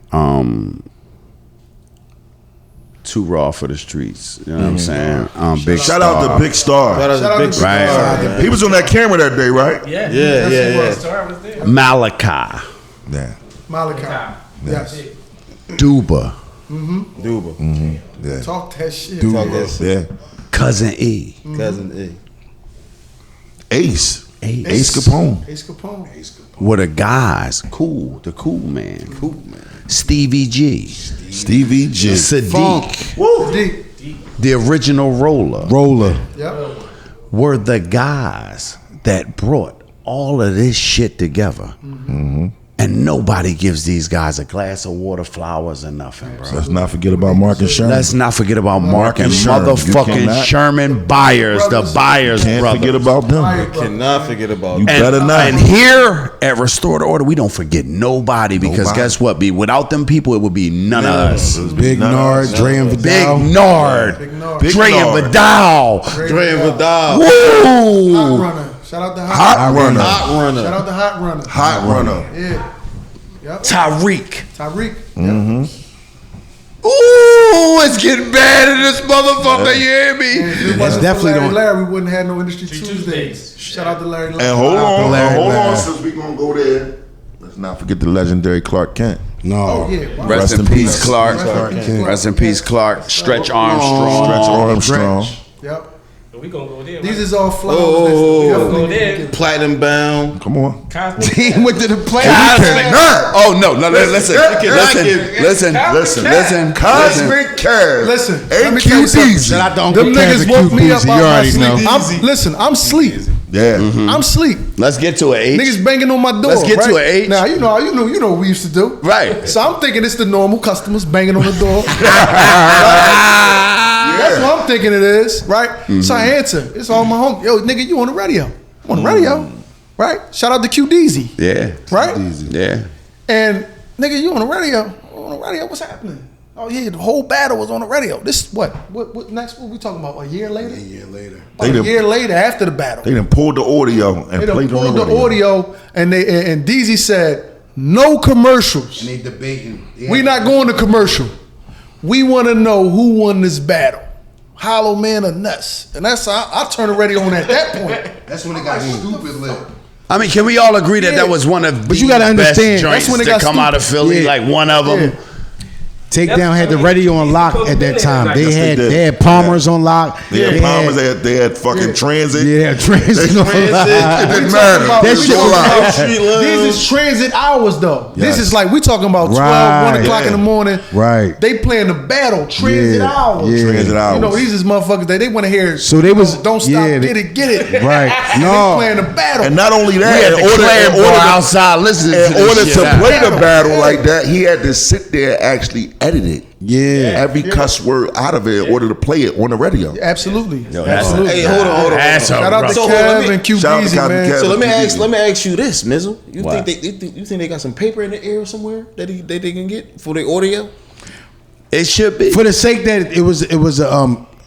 too raw for the streets. You know what I'm saying? Big Shout out to Big Star. Shout out to Big Right. Star. He was on that camera that day, right? Yeah. Star was there. Malachi, Yeah. Malachi. Yes. Duba, Yeah. Talk that shit. Yeah. Cuzin E, Cuzin E. Ace Capone. Ace Capone. were the guys, the cool man, Stevie G, Stevie G. Sadiq, Deep. the original Roller. Yep. were the guys that brought all of this shit together. And nobody gives these guys a glass of water, flowers, or nothing, bro. Let's not forget about Marcus Sherman. Let's not forget about Mark and Sherman. You motherfucking cannot- Sherman Byers, the Byers Can't brothers. forget about them. Cannot forget about You that. better not. And here at Restored Order, we don't forget nobody, because guess what? Without them people, it would be none of us. Big Nard, Dre and Big Vidal. Nard, Big Dre and Nard. Vidal. Dre and Vidal. Woo! Hot Runner. Shout out to Hot Runner. Hot runner. Shout out to Hot Runner. Hot Runner. Yeah. Yep. Tyreek. Tyreek. Ooh, it's getting bad in this motherfucker. You hear me? That's definitely Larry, don't. Larry, we wouldn't have no Industry Tuesdays. Shout out to Larry. And hold on, Larry. since we gonna go there. Let's not forget the legendary Clark Kent. No. Oh yeah. Wow. Rest in peace, Clark. Rest in peace, Rest in peace, Clark. Stretch Armstrong. Stretch Armstrong. Yep. We gonna go there. These is all flowers. Go there. Platinum bound. Come on. He went to the play. Oh no, listen. Cosmic Care. Listen, let me tell you AQ something. Deezy. Shout out to Uncle Them Kev niggas and woke me up QBZ. out You my already sleep. know. I'm sleep. Yeah. I'm sleep. Let's get to it. H. Niggas banging on my door. Let's get right? to it, H. Now you know what we used to do. Right. So I'm thinking it's the normal customers banging on the door. That's what I'm thinking it is, right? So I answer. It's all my home. Yo, nigga, you on the radio? I'm on the radio, right? Shout out to Q Deezy, Yeah. right? Yeah. And nigga, you on the radio? On the radio? What's happening? Oh yeah, the whole battle was on the radio. This what next? What we talking about? A year later? A year later. About a year later, after the battle, They done pulled the audio and they done played it on pulled the the radio. audio, and Deezy said no commercials. And they debating. We not going to commercial. We want to know who won this battle, Hollowman or Ness. And that's how I turned the radio on at that point. That's when it got stupid lit. I mean, can we all agree that was one of But the you gotta best understand, joints that's when it to got come out of Philly? Yeah. Like one of them. Yeah. Takedown had the radio on lock at that time. They Yes, they did. had Palmer's on lock. They had Palmer's, they had fucking Transit. Yeah, Transit on lock. It didn't matter. about- That It was shit all was out. These is transit hours though. Yes. This is like we talking about 12, 1 Right. o'clock in the morning. Right. They playing the battle, transit Yeah. hours. Yeah. Transit hours. You know, these is motherfuckers that they want to hear. So they was- don't stop, yeah, get it. Right. They No. playing the battle. And not only We that, had in the order, Clan in Bar order to- outside listening to in this order shit to out. play the battle like that, he had to sit there and actually edit it. Yeah. Every cuss word out of it in order to play it on the radio. Absolutely. that's- Absolutely. Hey, hold on. That's Shout out to So, Kev let me- and Q shout out to Deezy, Kev man. and So let me QBZ. ask you this, Mizzle. You What? think they got some paper in the air somewhere that they can get for the audio? It should be. For the sake that it was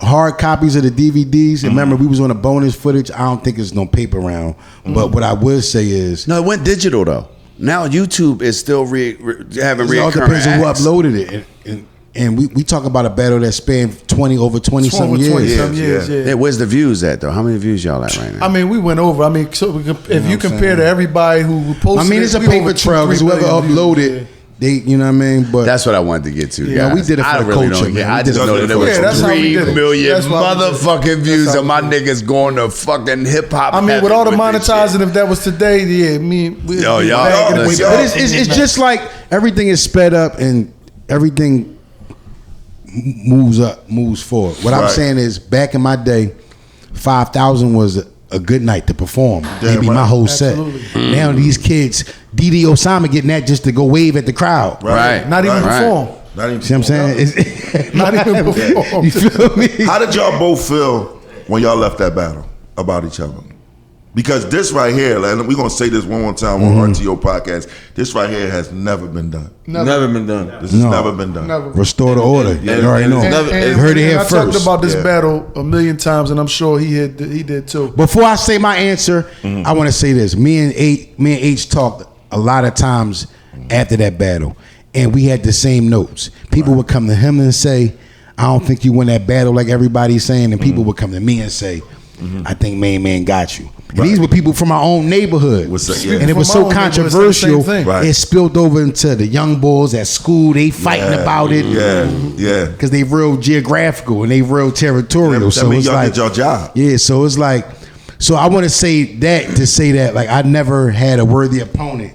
hard copies of the DVDs. And remember, we was on a bonus footage. I don't think there's no paper round. But what I would say is, No, it went digital though. Now YouTube is still having it all depends on who uploaded it. And we talk about a battle that spanned 20 some years. Yeah, where's the views at though? How many views y'all at right now? I mean, we went over. I mean, so if you compare to everybody who posted, I mean, it's a paper trail because whoever uploaded, they, you know what I mean. But that's what I wanted to get to. Yeah, guys. we did it for the culture. Man. I just know that there was that's how we 3 did it. million That's why we did it. motherfucking views That's how of my we did niggas going to fucking hip hop. I mean, with all the heaven this monetizing, shit. if that was today, yeah, we Yo, y'all- bagging it. listen. But it's just like everything is sped up and everything moves forward. What I'm Right. saying is, back in my day, 5,000 was a good night to perform. Maybe right. my whole Absolutely. set. Now these kids, D.D. Osama getting that just to go wave at the crowd. Right. Not even Right. perform. Not even. See what I'm saying? It's- Not even perform. You feel me? How did y'all both feel when y'all left that battle about each other? Because this right here, and we're gonna say this one more time on RTO podcast. This right here has never been done. Never been done. This has No. never been done. Never. Restore the order. You already know. Heard it here I first. talked about this Yeah. battle a million times, and I'm sure he did too. Before I say my answer, I want to say this. Me and H talked a lot of times after that battle, and we had the same notes. People would come to him and say, "I don't think you won that battle like everybody's saying," and people would come to me and say, "I think Main Man got you." And these were people from our own neighborhood, and it was so From my own neighborhood, controversial. it's the same thing. Right. It spilled over into the young boys at school. They fighting about it, Yeah. because they real geographical and they real territorial. That so means it's y'all like did your job. yeah, so it's like, so I want to say that like I never had a worthy opponent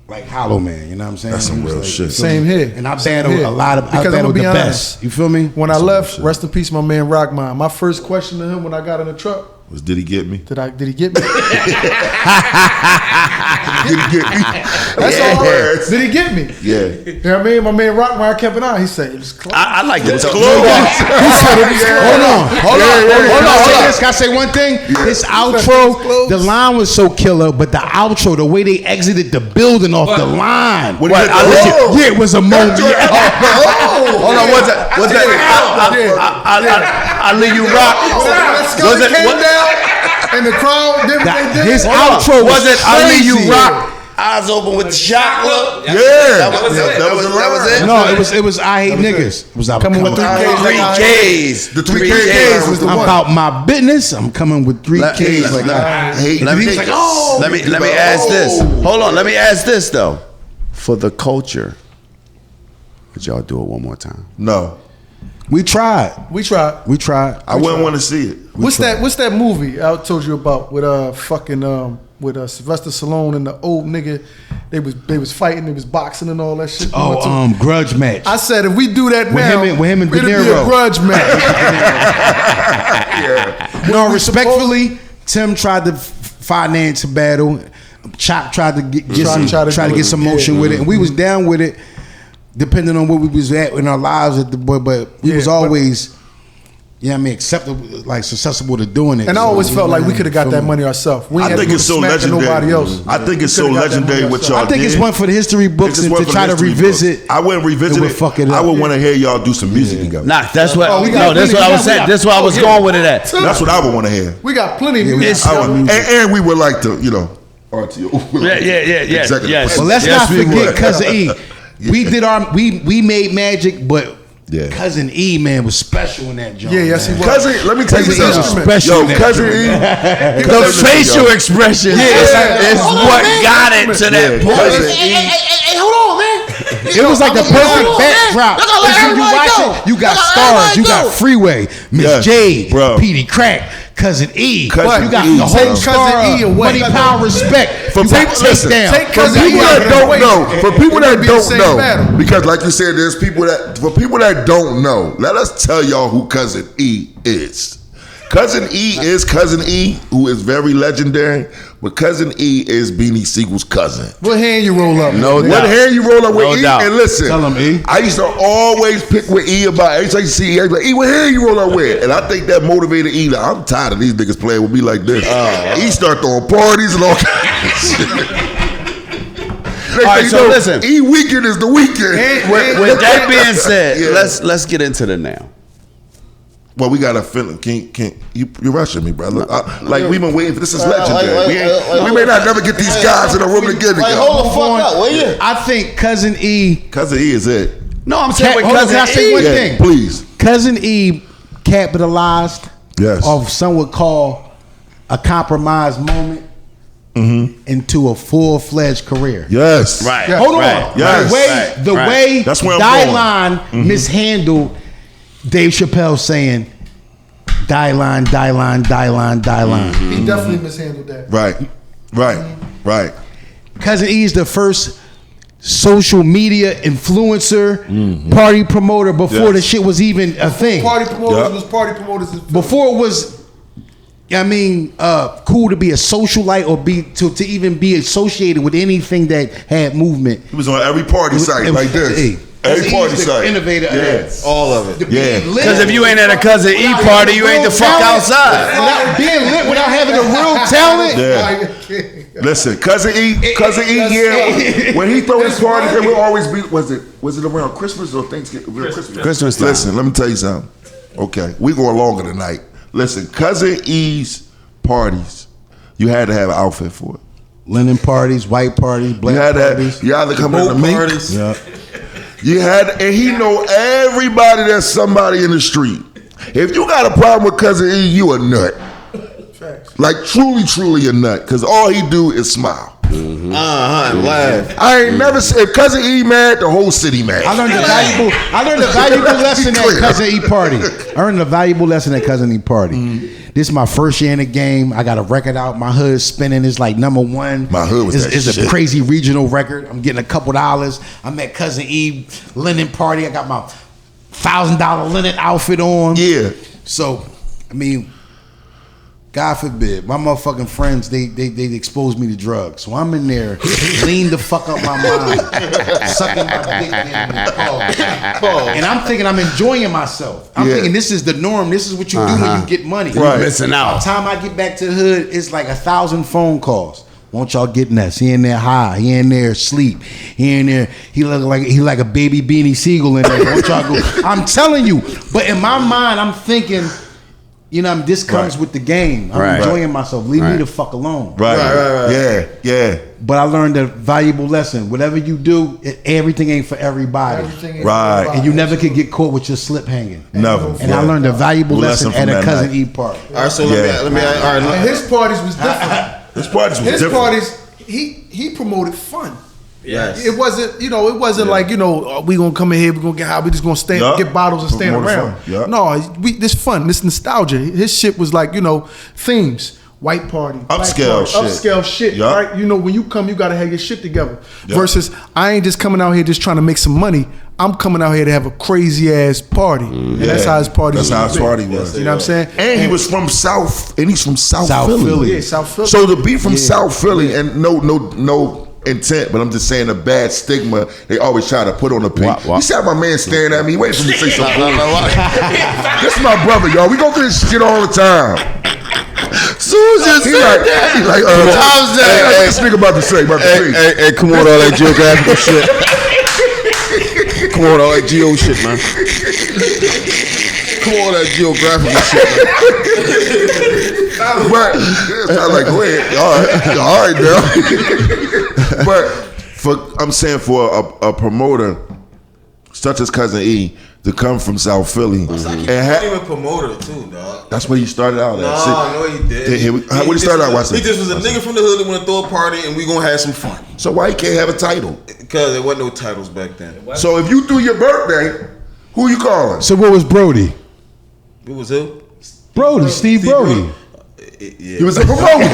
like Hollowman. You know what I'm saying? That's some It was real like, shit. Same here. And I Same battled here. a lot of, I Because I'm battled gonna the be best. honest. You feel me? When I left, rest in peace, my man Rockman. My first question to him when I got in the truck, Did he get me? did he get me? Did he get me? That's all. Did he get me? Yeah. You know what I mean? My man Rockman kept it on. He said it was close. I like to talk. Hold on. Can I say one thing? This outro, the line was so killer, but the outro, the way they exited the building off the line, What did he I get? let you- yeah, it was a moment. Hold on, what's that? What's that? I leave you rock. Scotty came down and the crowd did what they did. His outro Was it I leave you crazy. rock? Eyes open with the shot look. Yeah. That was it. That was it. No, it was I hate niggas. It was Coming with 3Ks. Three K's. The 3Ks was the I'm one. about my business. I'm coming with 3 Ks. Like I hate Let me, niggas. let me ask this. Hold on. Let me ask this though. For the culture, could y'all do it one more time? No. we tried. We tried. I wouldn't want to see it. What's that movie I told you about with Sylvester Stallone and the old nigga? They was fighting, they was boxing and all that shit. Grudge match. I said if we do that now, with him and De it'll be Niro. a grudge match. No, respectfully, Tim tried to finance a battle. Chop tried to get some motion with it, and we was down with it, depending on where we was at in our lives. But we was always, acceptable, like susceptible to doing it. And I always felt like we could have got that money ourselves. We I ain't think had it's to so go smack to legendary. nobody else. I think it's We so coulda got that legendary money what ourselves. y'all I think it's did. one for the history books It's and one to for try the to history revisit. books. I wouldn't revisit it would it. fuck it up. I would want to hear y'all do some music together. Nah, that's what. Oh, we got No, that's what I was plenty. saying. That's why I was going with it at. That's what I would want to hear. We got plenty of music. And we would like to, RTO. Yeah. Executive Yes. But let's Yes, not we forget would. Cuzin E. We did we made magic, but Yeah. Cuzin E, man, was special in that joint. Yeah, yes, he man. was. Cousin, let me tell you Cousin E was something. special Yo, in that Cousin joint. E. The facial expression is what got it to that point. Cousin E. It was like the perfect backdrop. Because when you watch it, you got stars, you got Freeway, Miss Yes, J, bro. Petey Crack, Cousin E. Cousin You got E, the whole bro. star, Cousin E away. money, power, respect. For You got people, listen, Takedown. Take for Cousin people E that out don't of the know, way. for people It that might be the don't same know, battle. because like you said, there's people that, for people that don't know, let us tell y'all who Cousin E is. Cousin E is Cousin E, who is very legendary, but Cousin E is Beanie Siegel's cousin. What hand you roll up? No man? What doubt. hand you roll up with No E? doubt. And listen, Tell him, E. I used to always pick with E about every time you see E, I was like, E, what hand you roll up with? And I think that motivated E. Like, I'm tired of these niggas playing with me like this. E start throwing parties and all kinds of shit. All right, so listen. E weekend is the weekend. With that being said, let's get into the now. Well, we got a feeling. You're rushing me, brother. Like we've been waiting for this is legendary. We may not never get these guys in a room together. Like, hold the fuck up, will you? I think Cuzin E. Cuzin E is it. No, I'm saying with Hold on, Cuzin can I say E. one Yeah, thing? please. Cuzin E capitalized Yes. of some would call a compromise moment into a full-fledged career. Yes. Right. Hold on. Right. Yes. The way That's where I'm Dylan mishandled Dave Chappelle saying Dylan. He definitely mishandled that. Right. Cuzin E is the first social media influencer, party promoter before the shit was even a thing. Party promoters was party promoters. Before it was, cool to be a socialite or to even be associated with anything that had movement. He was on every party site like this. Every party site. Innovator of that. All of it. Yeah. Because if you ain't at a Cuzin E party, you ain't the fuck outside. Being lit without having a real talent. Yeah. Listen, Cuzin E, yeah. When he throw his parties, it will always be. Was it around Christmas or Thanksgiving? Christmas time. Listen, let me tell you something. Okay, we going longer tonight. Listen, Cuzin E's parties, you had to have an outfit for it. Linen parties, white parties, black You had parties. to. You either come in the Boat mink. parties. Yeah. You had, and he know everybody that's somebody in the street. If you got a problem with Cuzin E, you a nut. Like truly a nut, because all he do is smile. And laugh. I ain't never said if Cuzin E mad, the whole city mad. I learned a valuable lesson at Cuzin E party. I learned a valuable lesson at Cuzin E party. This is my first year in the game. I got a record out. My hood's spinning. It's like #1. My hood was that It's a shit. crazy regional record. I'm getting a couple dollars. I'm at Cuzin E linen party. I got my $1,000 linen outfit on. Yeah. So, God forbid, my motherfucking friends, they exposed me to drugs. So I'm in there, lean the fuck up my mind, sucking my dick in the car. And I'm thinking I'm enjoying myself. I'm thinking this is the norm. This is what you do when you get money. Right. Missing out. By the time I get back to the hood, it's like 1,000 phone calls. Won't y'all get Ness? He in there high. He in there asleep. He in there. He look like a baby Beanie Siegel in there. Won't y'all go? I'm telling you. But in my mind, I'm thinking, this comes with the game. I'm enjoying myself. Leave me the fuck alone. Right. Yeah. But I learned a valuable lesson. Whatever you do, everything ain't for everybody. Right. And you never could get caught with your slip hanging. Never. And I learned a valuable lesson at a Cuzin E party. All right, so let me. All right, And his parties was different. His parties was His different. parties, he promoted fun. Yes. It wasn't like, we gonna come in here, we gonna get high, we just gonna stand, get bottles and stand Promote around. fun. Yup. No, this fun, this nostalgia. His shit was like, themes. White party, black Upscale party, shit. upscale shit, Yup. right? When you come, you gotta have your shit together. Yup. Versus, I ain't just coming out here just trying to make some money. I'm coming out here to have a crazy ass party, and that's how his party. That's how his party was. You know what I'm saying? And he was from South, and he's from South Philly. Philly. Yeah, South Philly. So to be from South Philly, and no intent, but I'm just saying a bad stigma they always try to put on the P. You see how my man staring at me, waiting for me to say something. This is my brother, y'all. We go through this shit all the time. Susan He said like, that. he like, How's that? Hey, this nigga about to say, Hey, come on, all that geographical shit. Come on, all that geo shit, man. Come on, that geographical shit, man. But I'm like, go ahead, all right, now. But I'm saying for a promoter such as Cuzin E to come from South Philly, He's and not even a promoter too, dog. that's what he started out at. No, he did. What he started out watching? He just was a nigga from the hood that want to throw a party and we gonna have some fun. So why he can't have a title? Because there wasn't no titles back then. So if you do your birthday, who you calling? So what was Brody? Who was who? Brody, Steve Brody. He was a promoter.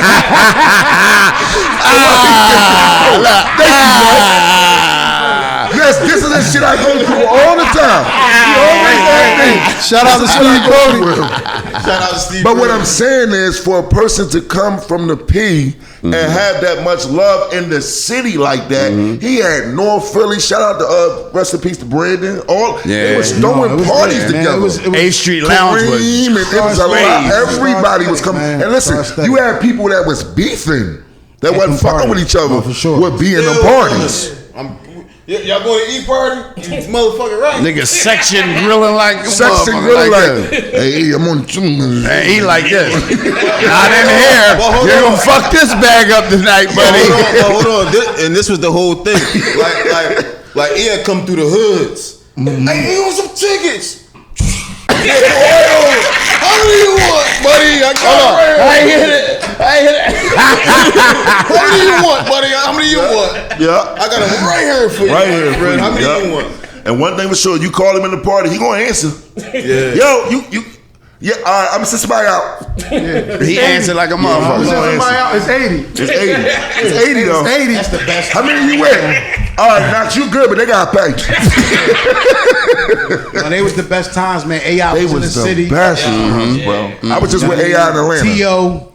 Yes, this is the shit I go through all the time. He always asked me. Shout out to Steve Brody. Shout out to Steve. But what I'm saying is, for a person to come from the P and have that much love in the city like that, he had North Philly. Shout out to rest in peace to Brandon. They was throwing parties together. A Street Lounge was Kareem, and it was a lot. crazy. Everybody was coming. And listen, you had people that was beefing that And wasn't party. fucking with each other No, for sure. would be in the parties. Y'all going to eat party? Motherfucker, right? Nigga section grilling like a Section motherfucker really like like, this. hey, I'm on. And he like this. Not in here. Well, You're gonna fuck this bag up tonight, buddy. Hold on. This was the whole thing. Like, yeah, come through the hoods. Hey, you want some tickets? How many you want, buddy? I hit it. How many you want, buddy? How many you want? Yeah. I got them right here for you. Right here, friend. How many yeah. you want? And one thing for sure, you call him in the party, he gonna answer. Yeah. Yo, you. Yeah, all right, I'm gonna send somebody out. He answered like a motherfucker. Somebody out, it's 80. It's 80. It's 80 though. It's 80. That's the best. How many you with? All right, not you good, but they gotta pay. No, they was the best times, man. AI They was in the was the city. best times, bro. I was just with AI in Atlanta. T.O.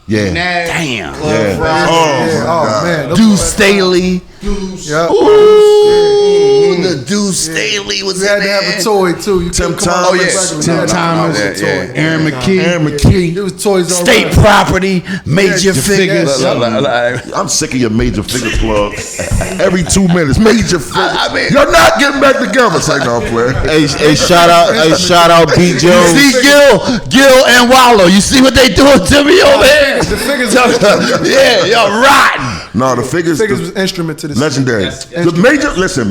Yeah. Ness, Damn. Club Yeah. Friday. Oh, Yeah, my oh God. man. Deuce Staley. Yeah. Ooh, the Deuce Staley was You had in to have there. a toy too. You Tim couldn't come out with Thomas. regular. Tim You had to come out Thomas. with a Yeah, toy. Aaron McKee. Aaron McKee. It was toys all State right. property, major the figures. figures. I'm sick of your major figure plugs. Every 2 minutes, major figure. I mean- You're not getting back together. Say no, player. Hey, shout out B. Jones. See Gil and Wallow. You see what they doing to me over here? The figures, Yeah, y'all rotten. No, the figures. figures the- was instrument to the Legendary. Yes. The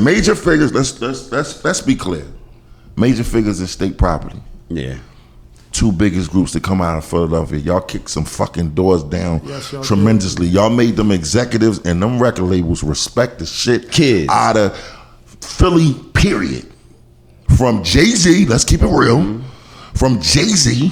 major figures. Let's be clear. Major figures is state property. Yeah. Two biggest groups that come out of Philadelphia. Y'all kicked some fucking doors down Yes, y'all tremendously. Y'all made them executives and them record labels respect the shit Kids. out of Philly. Period. From Jay-Z, let's keep it real. From Jay-Z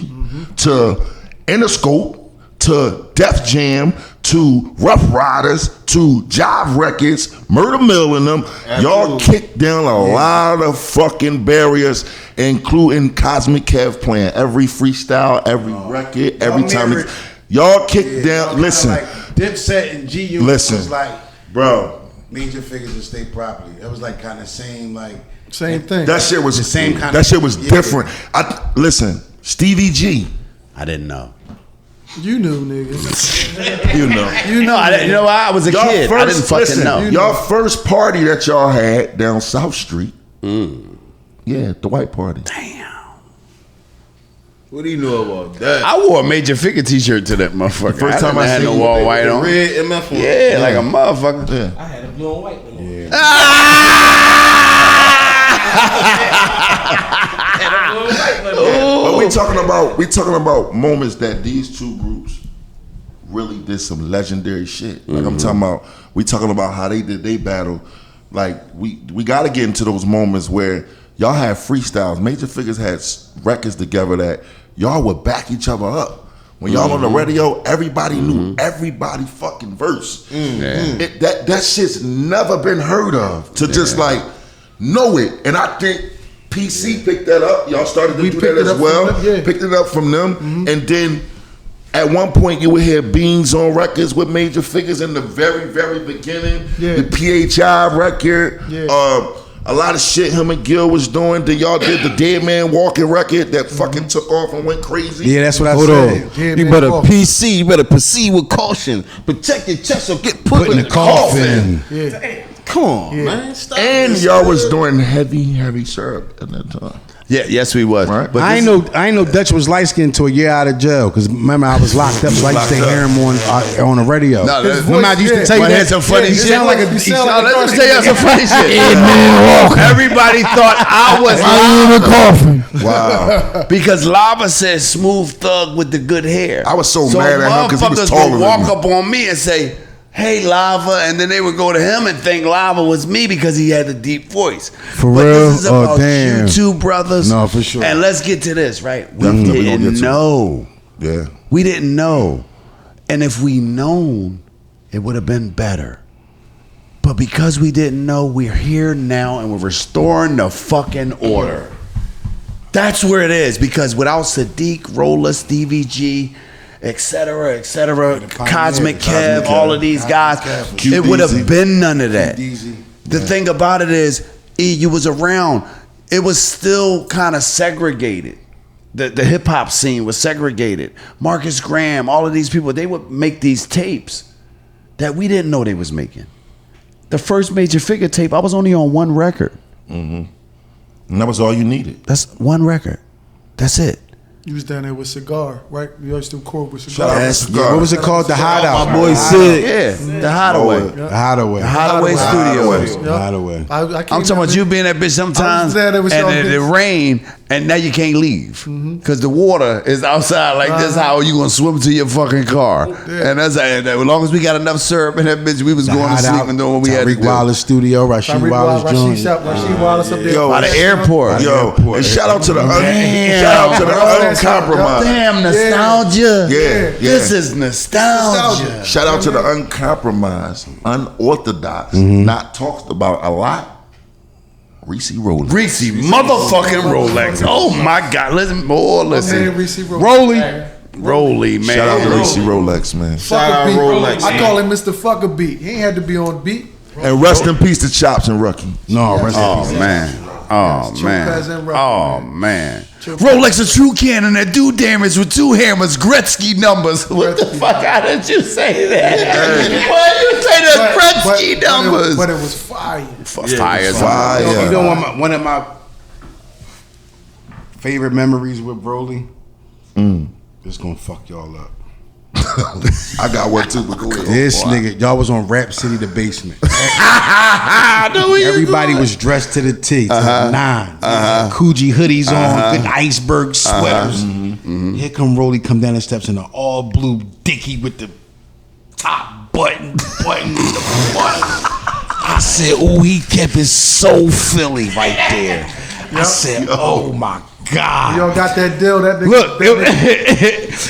to Interscope to Def Jam to Rough Riders to Jive Records, Murder Mill and them, y'all kicked down a lot of fucking barriers, including Cosmic Kev playing every freestyle, every record, every time. mirrored- Y'all kicked down. Kinda Listen, like Dipset and G-Unit Listen. was like bro, major figures of state property. That was like kind of same, like same thing. that shit was The same kind That of- shit was yeah. different. Listen, Stevie G, I didn't know. You knew, niggas. you know. You know, I was a Y'all kid. I didn't fucking listen, know. Y'all first party that y'all had down South Street. Yeah, the white party. What do you know about that? I wore a major figure T-shirt to that motherfucker. First time I had seen no you wall with white The on. red MF one. Yeah, like a motherfucker. Yeah. I had a blue and white one. Yeah. But we talking about moments that these two groups really did some legendary shit. Like I'm talking about, we talking about how they did they battle. Like we got to get into those moments where y'all had freestyles. Major Figures had records together that y'all would back each other up. When y'all on the radio, everybody knew everybody fucking verse. That shit's never been heard of. To just like know it, and I think PC picked that up. Y'all started to do picked that it as up well. from them, yeah. Picked it up from them, and then at one point you would hear Beans on records with Major Figures in the very, very beginning. Yeah. The PHI record. Yeah. A lot of shit him and Gil was doing. Then y'all did the Dead Man Walking record that fucking took off and went crazy. yeah, that's what I Hold said. on. Yeah, You man, better fuck. PC. You better proceed with caution. Protect your chest or get put, Put in the coffin. Yeah. Come on, man. Stop And this. y'all was doing heavy syrup at that time. Yeah, yes, we was. Right. But I ain't know Dutch was light skinned until a year out of jail. Because remember, I was locked up, so I used to hear him on the radio. No, His remember, I voice, used to yeah. tell you Wanna hear that. some funny He shit? sound like a. You He sound sound like let me tell you some funny shit. Everybody thought I was in the coffin. Wow. because Lava said smooth thug with the good hair. I was so mad at him 'cause he was motherfuckers taller would than walk me. up on me and say, "Hey, Lava," and then they would go to him and think Lava was me because he had a deep voice. For but real? This is Oh, about damn. you two brothers. No, for sure. And let's get to this, right? We Definitely gonna didn't get to it. know. Yeah. We didn't know. And if we known, it would have been better. But because we didn't know, we're here now and we're restoring the fucking order. That's where it is. Because without Sadiq, Roller, Stevie G, et cetera, Cosmic Kev, all of these guys, Kev. it would have been none of that. Easy. The thing about it is, E, you was around. It was still kind of segregated. The hip hop scene was segregated. Marcus Graham, all of these people, they would make these tapes. that we didn't know they was making. The first Major Figure tape, I was only on one record. And that was all you needed. That's one record. That's it. You was down there with Cigar, right? You used to record with Shout Cigar. out to Cigar. What was it called? The Hideout. My boy Sid. Yeah, the Hideaway. The Hideaway. The Hideaway Studios. The Hideaway. I I'm talking about you being that bitch sometimes, there, there was and y'all it bitch. rain, and now you can't leave because the water is outside. Like this, how you gonna swim to your fucking car? And that's and as long as we got enough syrup in that bitch, we was The going to sleep Hideout. and doing what we had to Tariq do. Wallace studio. Rashid Wallace joint. Rashid Wallace up there. Yo, By the airport. Yo, and shout out to the Damn. shout out to the All that stuff, uncompromised. Damn nostalgia. Yeah, This yeah. is nostalgia. Shout out to the uncompromised, unorthodox, not talked about a lot. Reese Rolex. Reese motherfucking Rolex. Oh my God. Listen, more listen. Reese Rolly, man. Shout out to Reese Rolex, man. Fuck a beat. Rolex, I man. call him Mr. Fuck a beat. He ain't had to be on beat. And rest in peace to Chops and Rucky. No, rest in Oh peace. man. Oh True man. cousin Rocky, Oh man. Rolex a true cannon that do damage with two hammers, Gretzky numbers. What the fuck? How did you say that? Why you say the Gretzky numbers? But it was fire. Fire. Fire. You know one of my favorite memories with Broly? It's gonna fuck y'all up. I got one too, but go ahead. This nigga, y'all was on Rap City, the basement. Everybody Everybody was dressed to the T, to the nines. Coogee hoodies on, good iceberg sweaters. Here come Rolly, come down the steps in an all blue dickie with the top button with the button. I said, oh, he kept it so Philly right there. I said, oh my God. Y'all got that deal. That nigga, Look,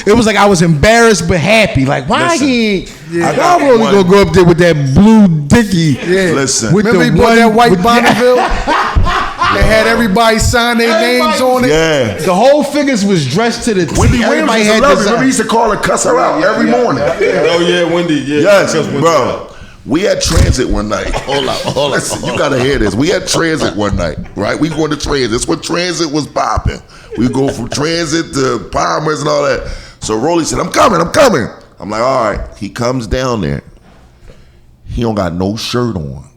it was like I was embarrassed but happy. Like, why Listen, he ain't? Yeah. Why Rolly gonna go up there with that blue dickie? Yeah. Listen. With remember the he bought that white with- Bonneville? They had everybody sign their names on it. Yeah. The whole figures was dressed to the T. Wendy Williams Everybody used to had love it. design. Remember, he used to call her, cuss her out every morning. Oh yeah, Wendy. Yeah, Yes, Wendy. bro. We had transit one night. Hold on. Listen, you gotta hear this. We had transit one night, right? We going to transit. That's when transit was popping. We go from transit to Palmer's and all that. So Rolly said, I'm coming. I'm like, all right. He comes down there. He don't got no shirt on.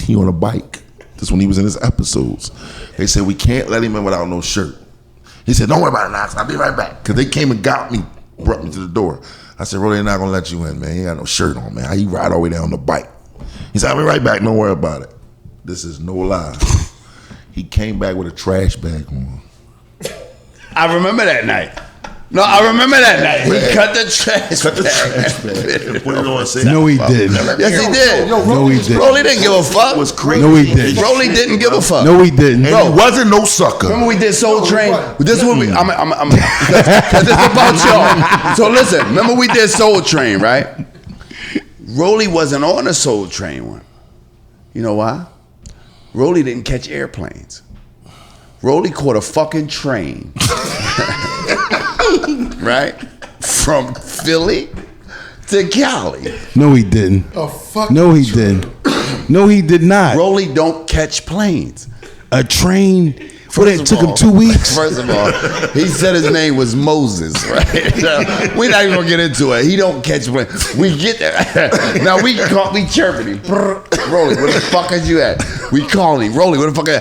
He on a bike. This when he was in his episodes. They said, we can't let him in without no shirt. He said, don't worry about it, Knox. I'll be right back. Because they came and got me, brought me to the door. I said, Rolly, they're not going to let you in, man. He ain't got no shirt on, man. How you ride all the way down on the bike? He said, I'll be right back. Don't worry about it. This is no lie. He came back with a trash bag on. I remember that night. No, I remember that night. He cut the trash. Cut the trash bag and put it on. Said, No, he didn't. Yes, he did. No, he didn't. Rolly didn't give a fuck. It was crazy. No, he didn't. Rolly didn't give a fuck. No, he didn't. And he wasn't no sucker. Remember we did Soul Train? This is what we. Because this is about y'all. So listen. Remember we did Soul Train, right? Rolly wasn't on the Soul Train one. You know why? Rolly didn't catch airplanes. Rolly caught a fucking train, right, from Philly to Cali. No, he didn't. A fuck. No, he didn't. No, he did not. Rolly don't catch planes. A train. What, it First took of him all- 2 weeks? First of all, he said his name was Moses, right? So we're not even gonna get into it. He don't catch planes. We get there. Now we chirping him. Rolly, where the fuck is you at? We calling him. Rolly, where the fuck is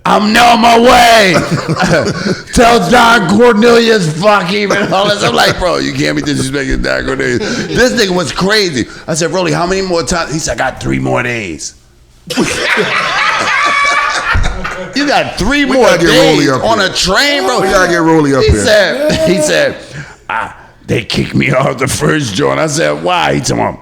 I'm on my way. Tell Don Cornelius fuck him and all this. I'm like, bro, you can't be disrespecting Don Cornelius. This nigga was crazy. I said, Rolly, how many more times? He said, I got 3 more days. You got 3 more gotta get days Rolly up on here. a train, bro. We gotta get Rolly up he here. Said, they kicked me off the first joint. I said, why? He told me,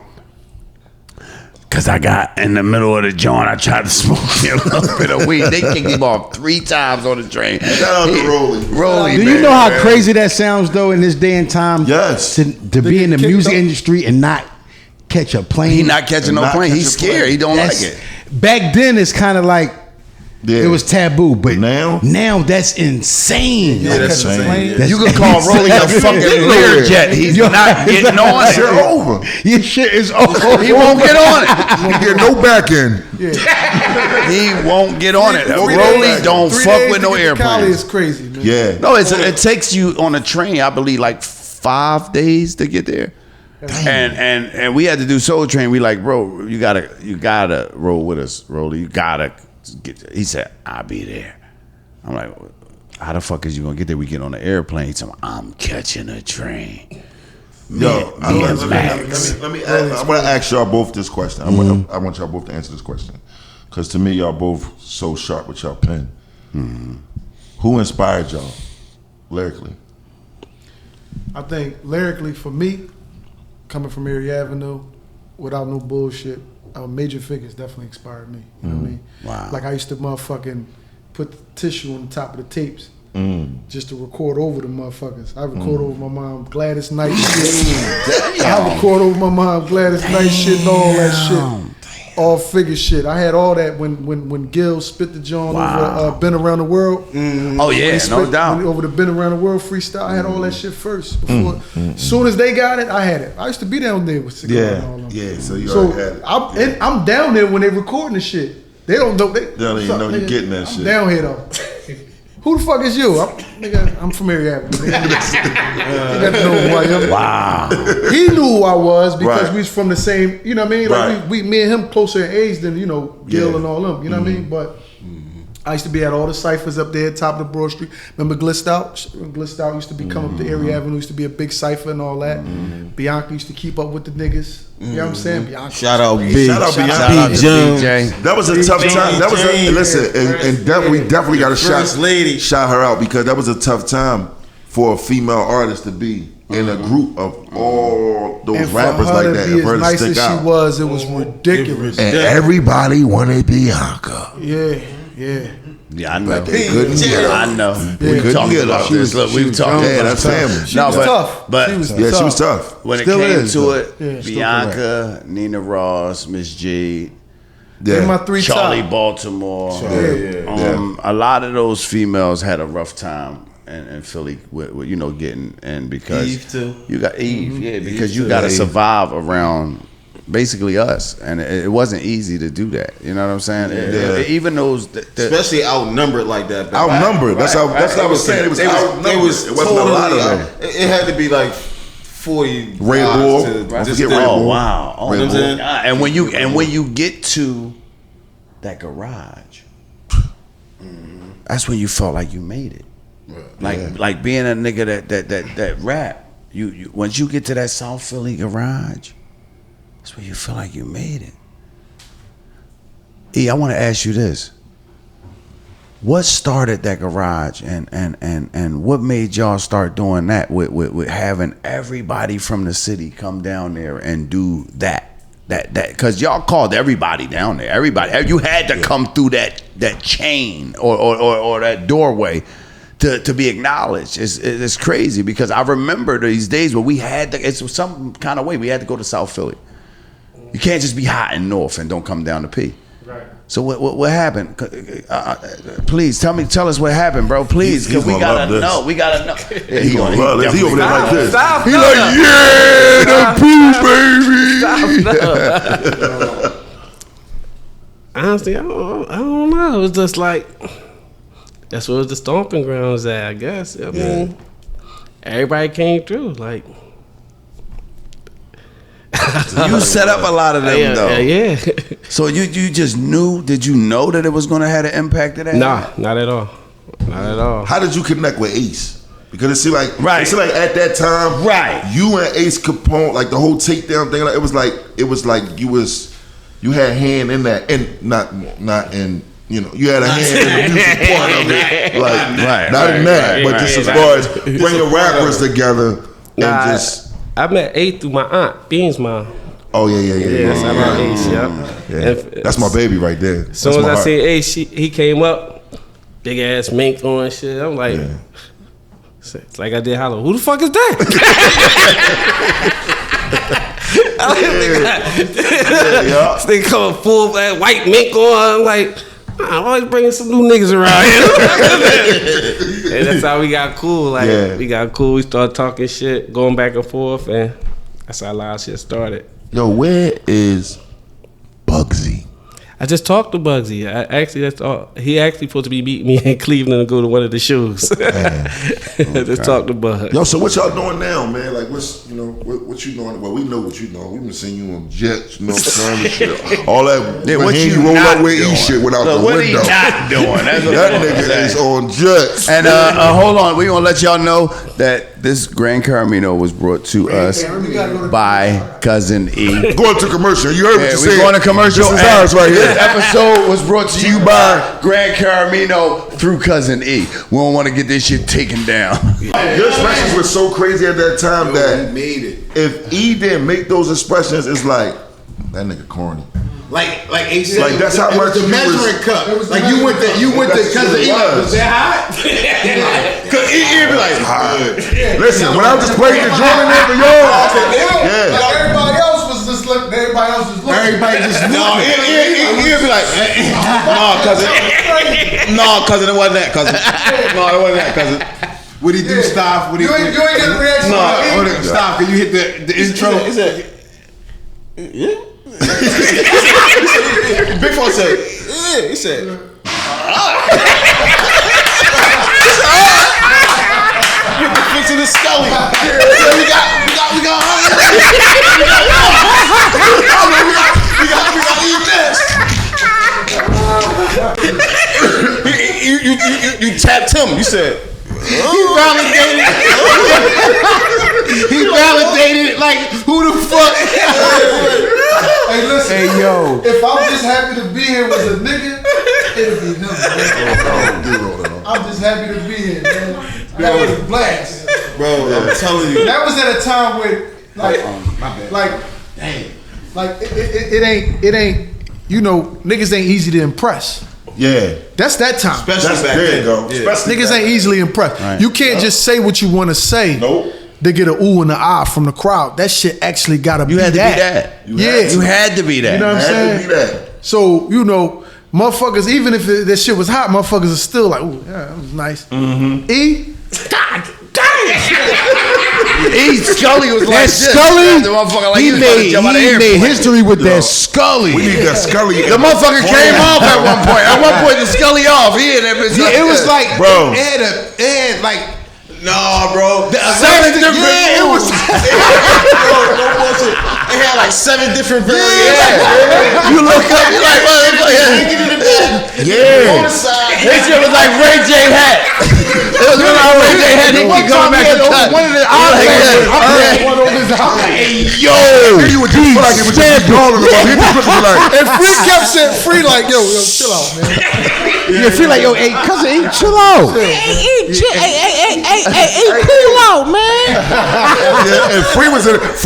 because I got in the middle of the joint, I tried to smoke me a little bit of weed. They kicked him off 3 times on the train. Shout out to Rolly. Rolly, Do man, you know how man. crazy that sounds though in this day and time? Yes. To be in the kicked music off. industry and not catch a plane. He not catching no Not plane. He's catch a plane. scared. He don't That's- like it. Back then, it's kind of like Yeah. it was taboo, but Now? that's insane. Yeah, that's Catch a plane. That's You can call Rolly a fucking Learjet. He's not getting on Shit it. over. Your shit is over. He won't get on it. You get no back end. He won't get on it. 3 Rolly days- don't 3 fuck days with to no get to Cali airplanes. is crazy, man. Yeah. No, it takes you on a train, I believe, like 5 days to get there. And we had to do Soul Train. We like, bro, you gotta roll with us, Rolly. You gotta get. He said, I'll be there. I'm like, how the fuck is you gonna get there? We get on the airplane. He said, I'm catching a train. Yo, let me. I want to ask y'all both this question. I want y'all both to answer this question, because to me, y'all both so sharp with y'all pen. Who inspired y'all lyrically? I think lyrically for me, coming from Erie Avenue, without no bullshit, Major Figures definitely inspired me. You know what I mean? Wow. Like I used to motherfucking put the tissue on the top of the tapes just to record over the motherfuckers. I record over my mom Gladys Knight shit. I record over my mom Gladys Knight shit and all that shit. All figure shit. I had all that when Gil spit the joint over Been Around the World. Oh yeah, no doubt. Over the Been Around the World freestyle, I had all that shit first. Before, as soon as they got it, I had it. I used to be down there with Cigar and all them. Yeah. So you already had it. I'm down there when they recording the shit. They don't know. They don't even know you getting that shit. Down here though. Who the fuck is you? I'm from Erie Avenue. You got to know who I am. Wow. He knew who I was because we was from the same, you know what I mean? Like me and him closer in age than, Gil and all them, you know what I mean? But I used to be at all the ciphers up there, top of the Broad Street. Remember Glistout? Glistout used to be coming up to Erie Avenue, used to be a big cipher and all that. Bianca used to keep up with the niggas. You know what I'm saying? Bianca. Shout out B. Shout out Bianca. BJ. That was a tough time. That was we definitely got to shout her out, because that was a tough time for a female artist to be in a group of all those rappers like that. And for her to be as nice as she was, it was ridiculous. And everybody wanted Bianca. Yeah, I know. I know. We couldn't get her. We were talking. Yeah, that's family. She was tough. But she was tough. When Still it came is, to though. it, Bianca, Nina Ross, Miss Jade, my three Charlie top. Baltimore. A lot of those females had a rough time in Philly with getting in, because Eve too. You got Eve, because you got to survive around basically us, and it wasn't easy to do that. You know what I'm saying? Even those, especially outnumbered like that. Outnumbered. That's how I was saying. It was outnumbered. It wasn't totally a lot of them. It had to be like 40. Red Bull. Wow. Oh, you know what I'm saying? And when you get to that garage, that's when you felt like you made it. Like being a nigga that rap. You once you get to that South Philly garage, that's where you feel like you made it. E, I want to ask you this. What started that garage, and what made y'all start doing that with having everybody from the city come down there and do that? Because y'all called everybody down there. Everybody, you had to come through that chain or that doorway to be acknowledged. It's crazy, because I remember these days where we had to, it's some kind of way we had to go to South Philly. You can't just be hot in North and don't come down to P. Right. So what happened? Please tell us what happened, bro. Please, because we gotta know. We gotta know. Yeah, he gonna love this. He over there like this. Stop, he like, the P, baby. Honestly, I don't know. It was just like, that's where the stomping grounds at, I guess. I mean, everybody came through. Like, you set up a lot of them, though. Yeah. So you just knew? Did you know that it was going to have an impact of that? Nah, not at all. Not at all. How did you connect with Ace? Because it seemed like at that time, you and Ace Capone, like the whole takedown thing, like it was like you had a hand in that, and not in. You had a hand in the music part of it, like not in that, but just as far as bringing rappers together and just. I met Ace through my aunt, Bean's mom. Oh yeah. That's how I met Ace. Yeah. That's my baby right there. As soon as I seen Ace, he came up, big ass mink on and shit. I'm like, it's like I did Hollow. Who the fuck is that? This nigga come full black white mink on. I'm like, I'm always bringing some new niggas around here. And that's how we got cool. We got cool. We started talking shit, going back and forth, and that's how a lot of shit started. Yo, where is Bugsy? I just talked to Bugsy. That's all. He actually supposed to be meeting me in Cleveland and go to one of the shows. Just talk to Bugs. Yo, so what y'all doing now, man? Like, what you doing? Well, we know what you doing. We've been seeing you on jets, you know what I'm saying? Shit. All that. Yeah, what you roll not up with doing? E shit went out the What window. he not doing? That's what That I'm nigga saying. is on jets. And hold on, we gonna let y'all know that this Gran Caramino was brought to us by Cuzin E. Going to commercial. You heard what Yeah, you we said. going to commercial. This is and ours right here. This episode was brought to you by Gran Caramino through Cuzin E. We don't want to get this shit taken down. Your expressions were so crazy at that time that made it. if E didn't make those expressions, it's like that nigga corny. Like he said, Like, that's how it was much the you measuring was- cup. it was the Like you went to That's Cuzin what it E. was. Was that hot? Cause he'd be like, Listen, when I was just playing the joint in there for y'all, Like everybody else was just looking. Everybody else was looking. everybody just No, he'd be like, cousin, it wasn't that, cousin. No, it wasn't that, cousin. what he do? Stop. What he You ain't get a reaction. Hold on, stop. Can you hit the intro? He said, yeah. Big Fo said, yeah. He said, with the fix of the Scully. We got You tapped him. You said, He validated it. Like who the fuck? Hey, listen. Hey yo. If I'm just happy to be here with a nigga, it'll be him. Man. I'm just happy to be here, man. That was a blast. bro, I'm telling you. That was at a time where, it ain't. You know, niggas ain't easy to impress. yeah, That's that time. that's there you go. Especially Niggas ain't easily impressed. You can't just say what you want to say. Nope. To get an ooh and an ah from the crowd. That shit actually gotta be You had to that. be that. Yeah. You had to be that. You know what I'm Had saying? to be that. So, you know, motherfuckers, even if that shit was hot, motherfuckers are still like, ooh, yeah, that was nice. Mm-hmm. E? God damn! E. Scully was like That this. Scully, The motherfucker like he was about to made jump out of the airplane. history with that Scully. We need that Scully. The motherfucker came off at one point. At one point, the Scully off. He had that bitch. Yeah, it was like, Bro. it had like Nah, bro. seven different. Yeah, it was. No bullshit. It had like 7 different variations. You look up, you like, motherfucker. On the side. This shit was like Ray J hat. It was like Ray J hat. He keep going back to cut. One of the one on his eye. Yo, You would just feel like it was just calling him. He just looking like, And Free kept saying, Free like, yo, chill out, man. You feel like, yo, hey, cousin, hey, chill out. Hey, cool out, man. yeah, and Free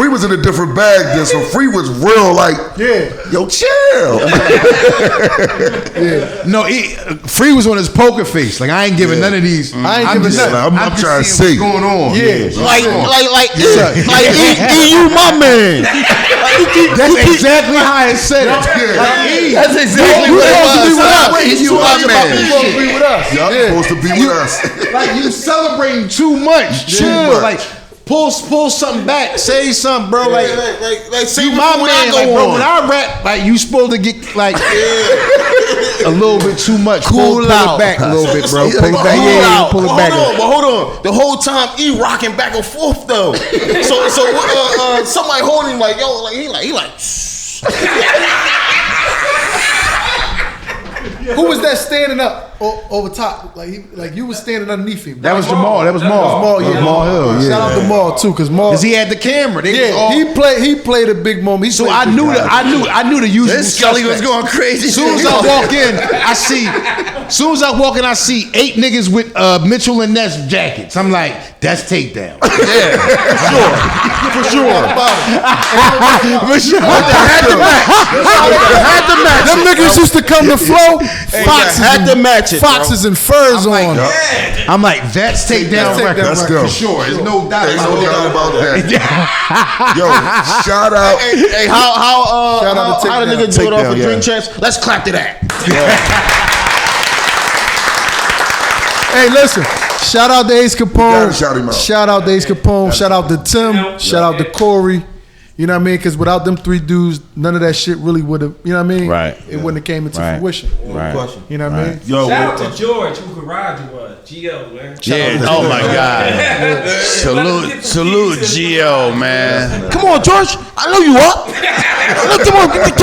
was in a different bag then, so Free was real like, yo, chill. No, Free was on his poker face. Like I ain't giving none of these. I ain't giving just- nothing. I'm just trying to seeing see. what's going on. You my man. That's exactly how I said it. that's exactly what it was. You my man. Supposed to be with us. Y'all supposed to be with us. Like you celebrating too much. Chill. much. Like pull something back. Say something, bro. Like Say you my man. Like bro, when I rap, like you supposed to get like a little bit too much. Pull out. it back a little bit, bro. Pull it back. Yeah, pull it back. Hold on. The whole time E rocking back and forth though. So somebody holding him like yo, like he like. Who was that standing up over top? Like you was standing underneath him. That was Jamal. That was Maul. Maul, yeah. Maul Hill. Yeah. Shout out to Maul too, cause Maul. Cause he had the camera. They Yeah, he played a big moment. So I knew the usual. This Scully was suspects. going crazy. As soon as I walk in, I see 8 niggas with Mitchell and Ness jackets. I'm like, that's takedown. For sure. For sure. had to match. Them niggas used to come to flow. had to match it, bro. Foxes and furs on. I'm like, that's takedown record. Let's go. For sure. There's no doubt There's no doubt about about that. Yo, shout out. Hey, Shout out to how the Takedown. nigga do it off Takedown, a yeah. drink champs? Let's clap to that. Hey, listen. Shout out to Ace Capone. gotta shout him out. Shout out to Ace Capone. Shout out to Tim. Shout out to Corey. You know what I mean? Because without them 3 dudes, none of that shit really would have. You know what I mean? Right. It wouldn't have came into fruition. Right. You know what I mean? Yo, Shout out to George, who garage you was. Gio, man. Yeah. Oh my God. Salute, Gio, man. Come on, George. I know you up. Come on, get the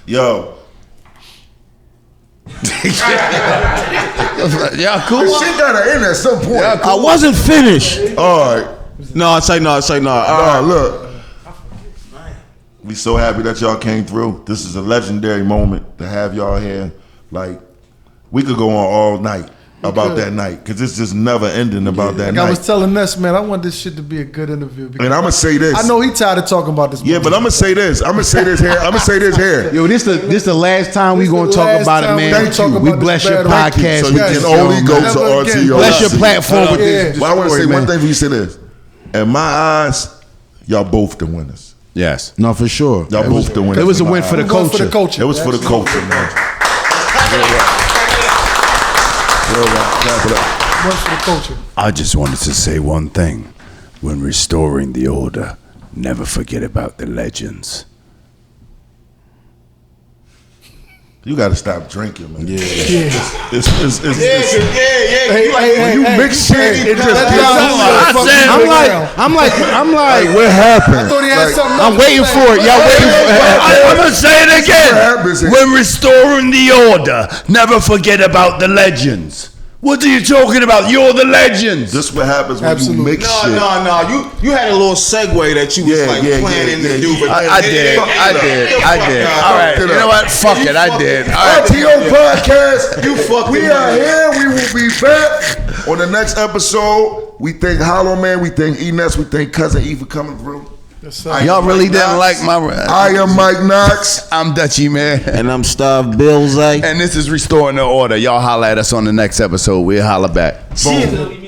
key. yo, Y'all cool? shit gotta end at some point. I wasn't finished. All right. No, say no. Look. We so happy that y'all came through. This is a legendary moment to have y'all here. Like, we could go on all night about that night because it's just never ending about that night. I was telling Ness, man, I want this shit to be a good interview. And I'm gonna say this. I know he tired of talking about this. Yeah, but I'm gonna say this. I'm gonna say this here. Yo, this the last time we gonna talk about it, man. Thank you. We bless your Thank you. podcast. So you with can this only show, go man. to RTO. Bless your platform with this. But I want to say story, one man. thing for you. Say this. In my eyes, y'all both the winners. Yes. No, for sure. Y'all both the winners. It was a in my win for the eyes. Going culture. for the culture. It was for the culture, man. Clap it up. One for the culture. I just wanted to say one thing. When restoring the order, never forget about the legends. You got to stop drinking, man. Yeah. It's Hey, you mix shit, it just gets I'm like, what happened? I thought he had something I'm else to waiting say. for it. Y'all waiting for it. I'm gonna say it happens. again. When restoring the order, never forget about the legends. What are you talking about? You're the legends. This is what happens when Absolutely. you mix shit. No. You had a little segue that you was planning to do, but I did. All right. You know what? Fuck it. I did. All right. RTO podcast. We are here. We will be back on the next episode. We thank Hollowman. We thank Ness. We thank Cuzin E for coming through. Yes, sir. Y'all really didn't like my. I am Mike Knox. I'm Dutchy, man. and I'm Stav Billsay. And this is Restoring the Order. Y'all holla at us on the next episode. We'll holla back. Boom.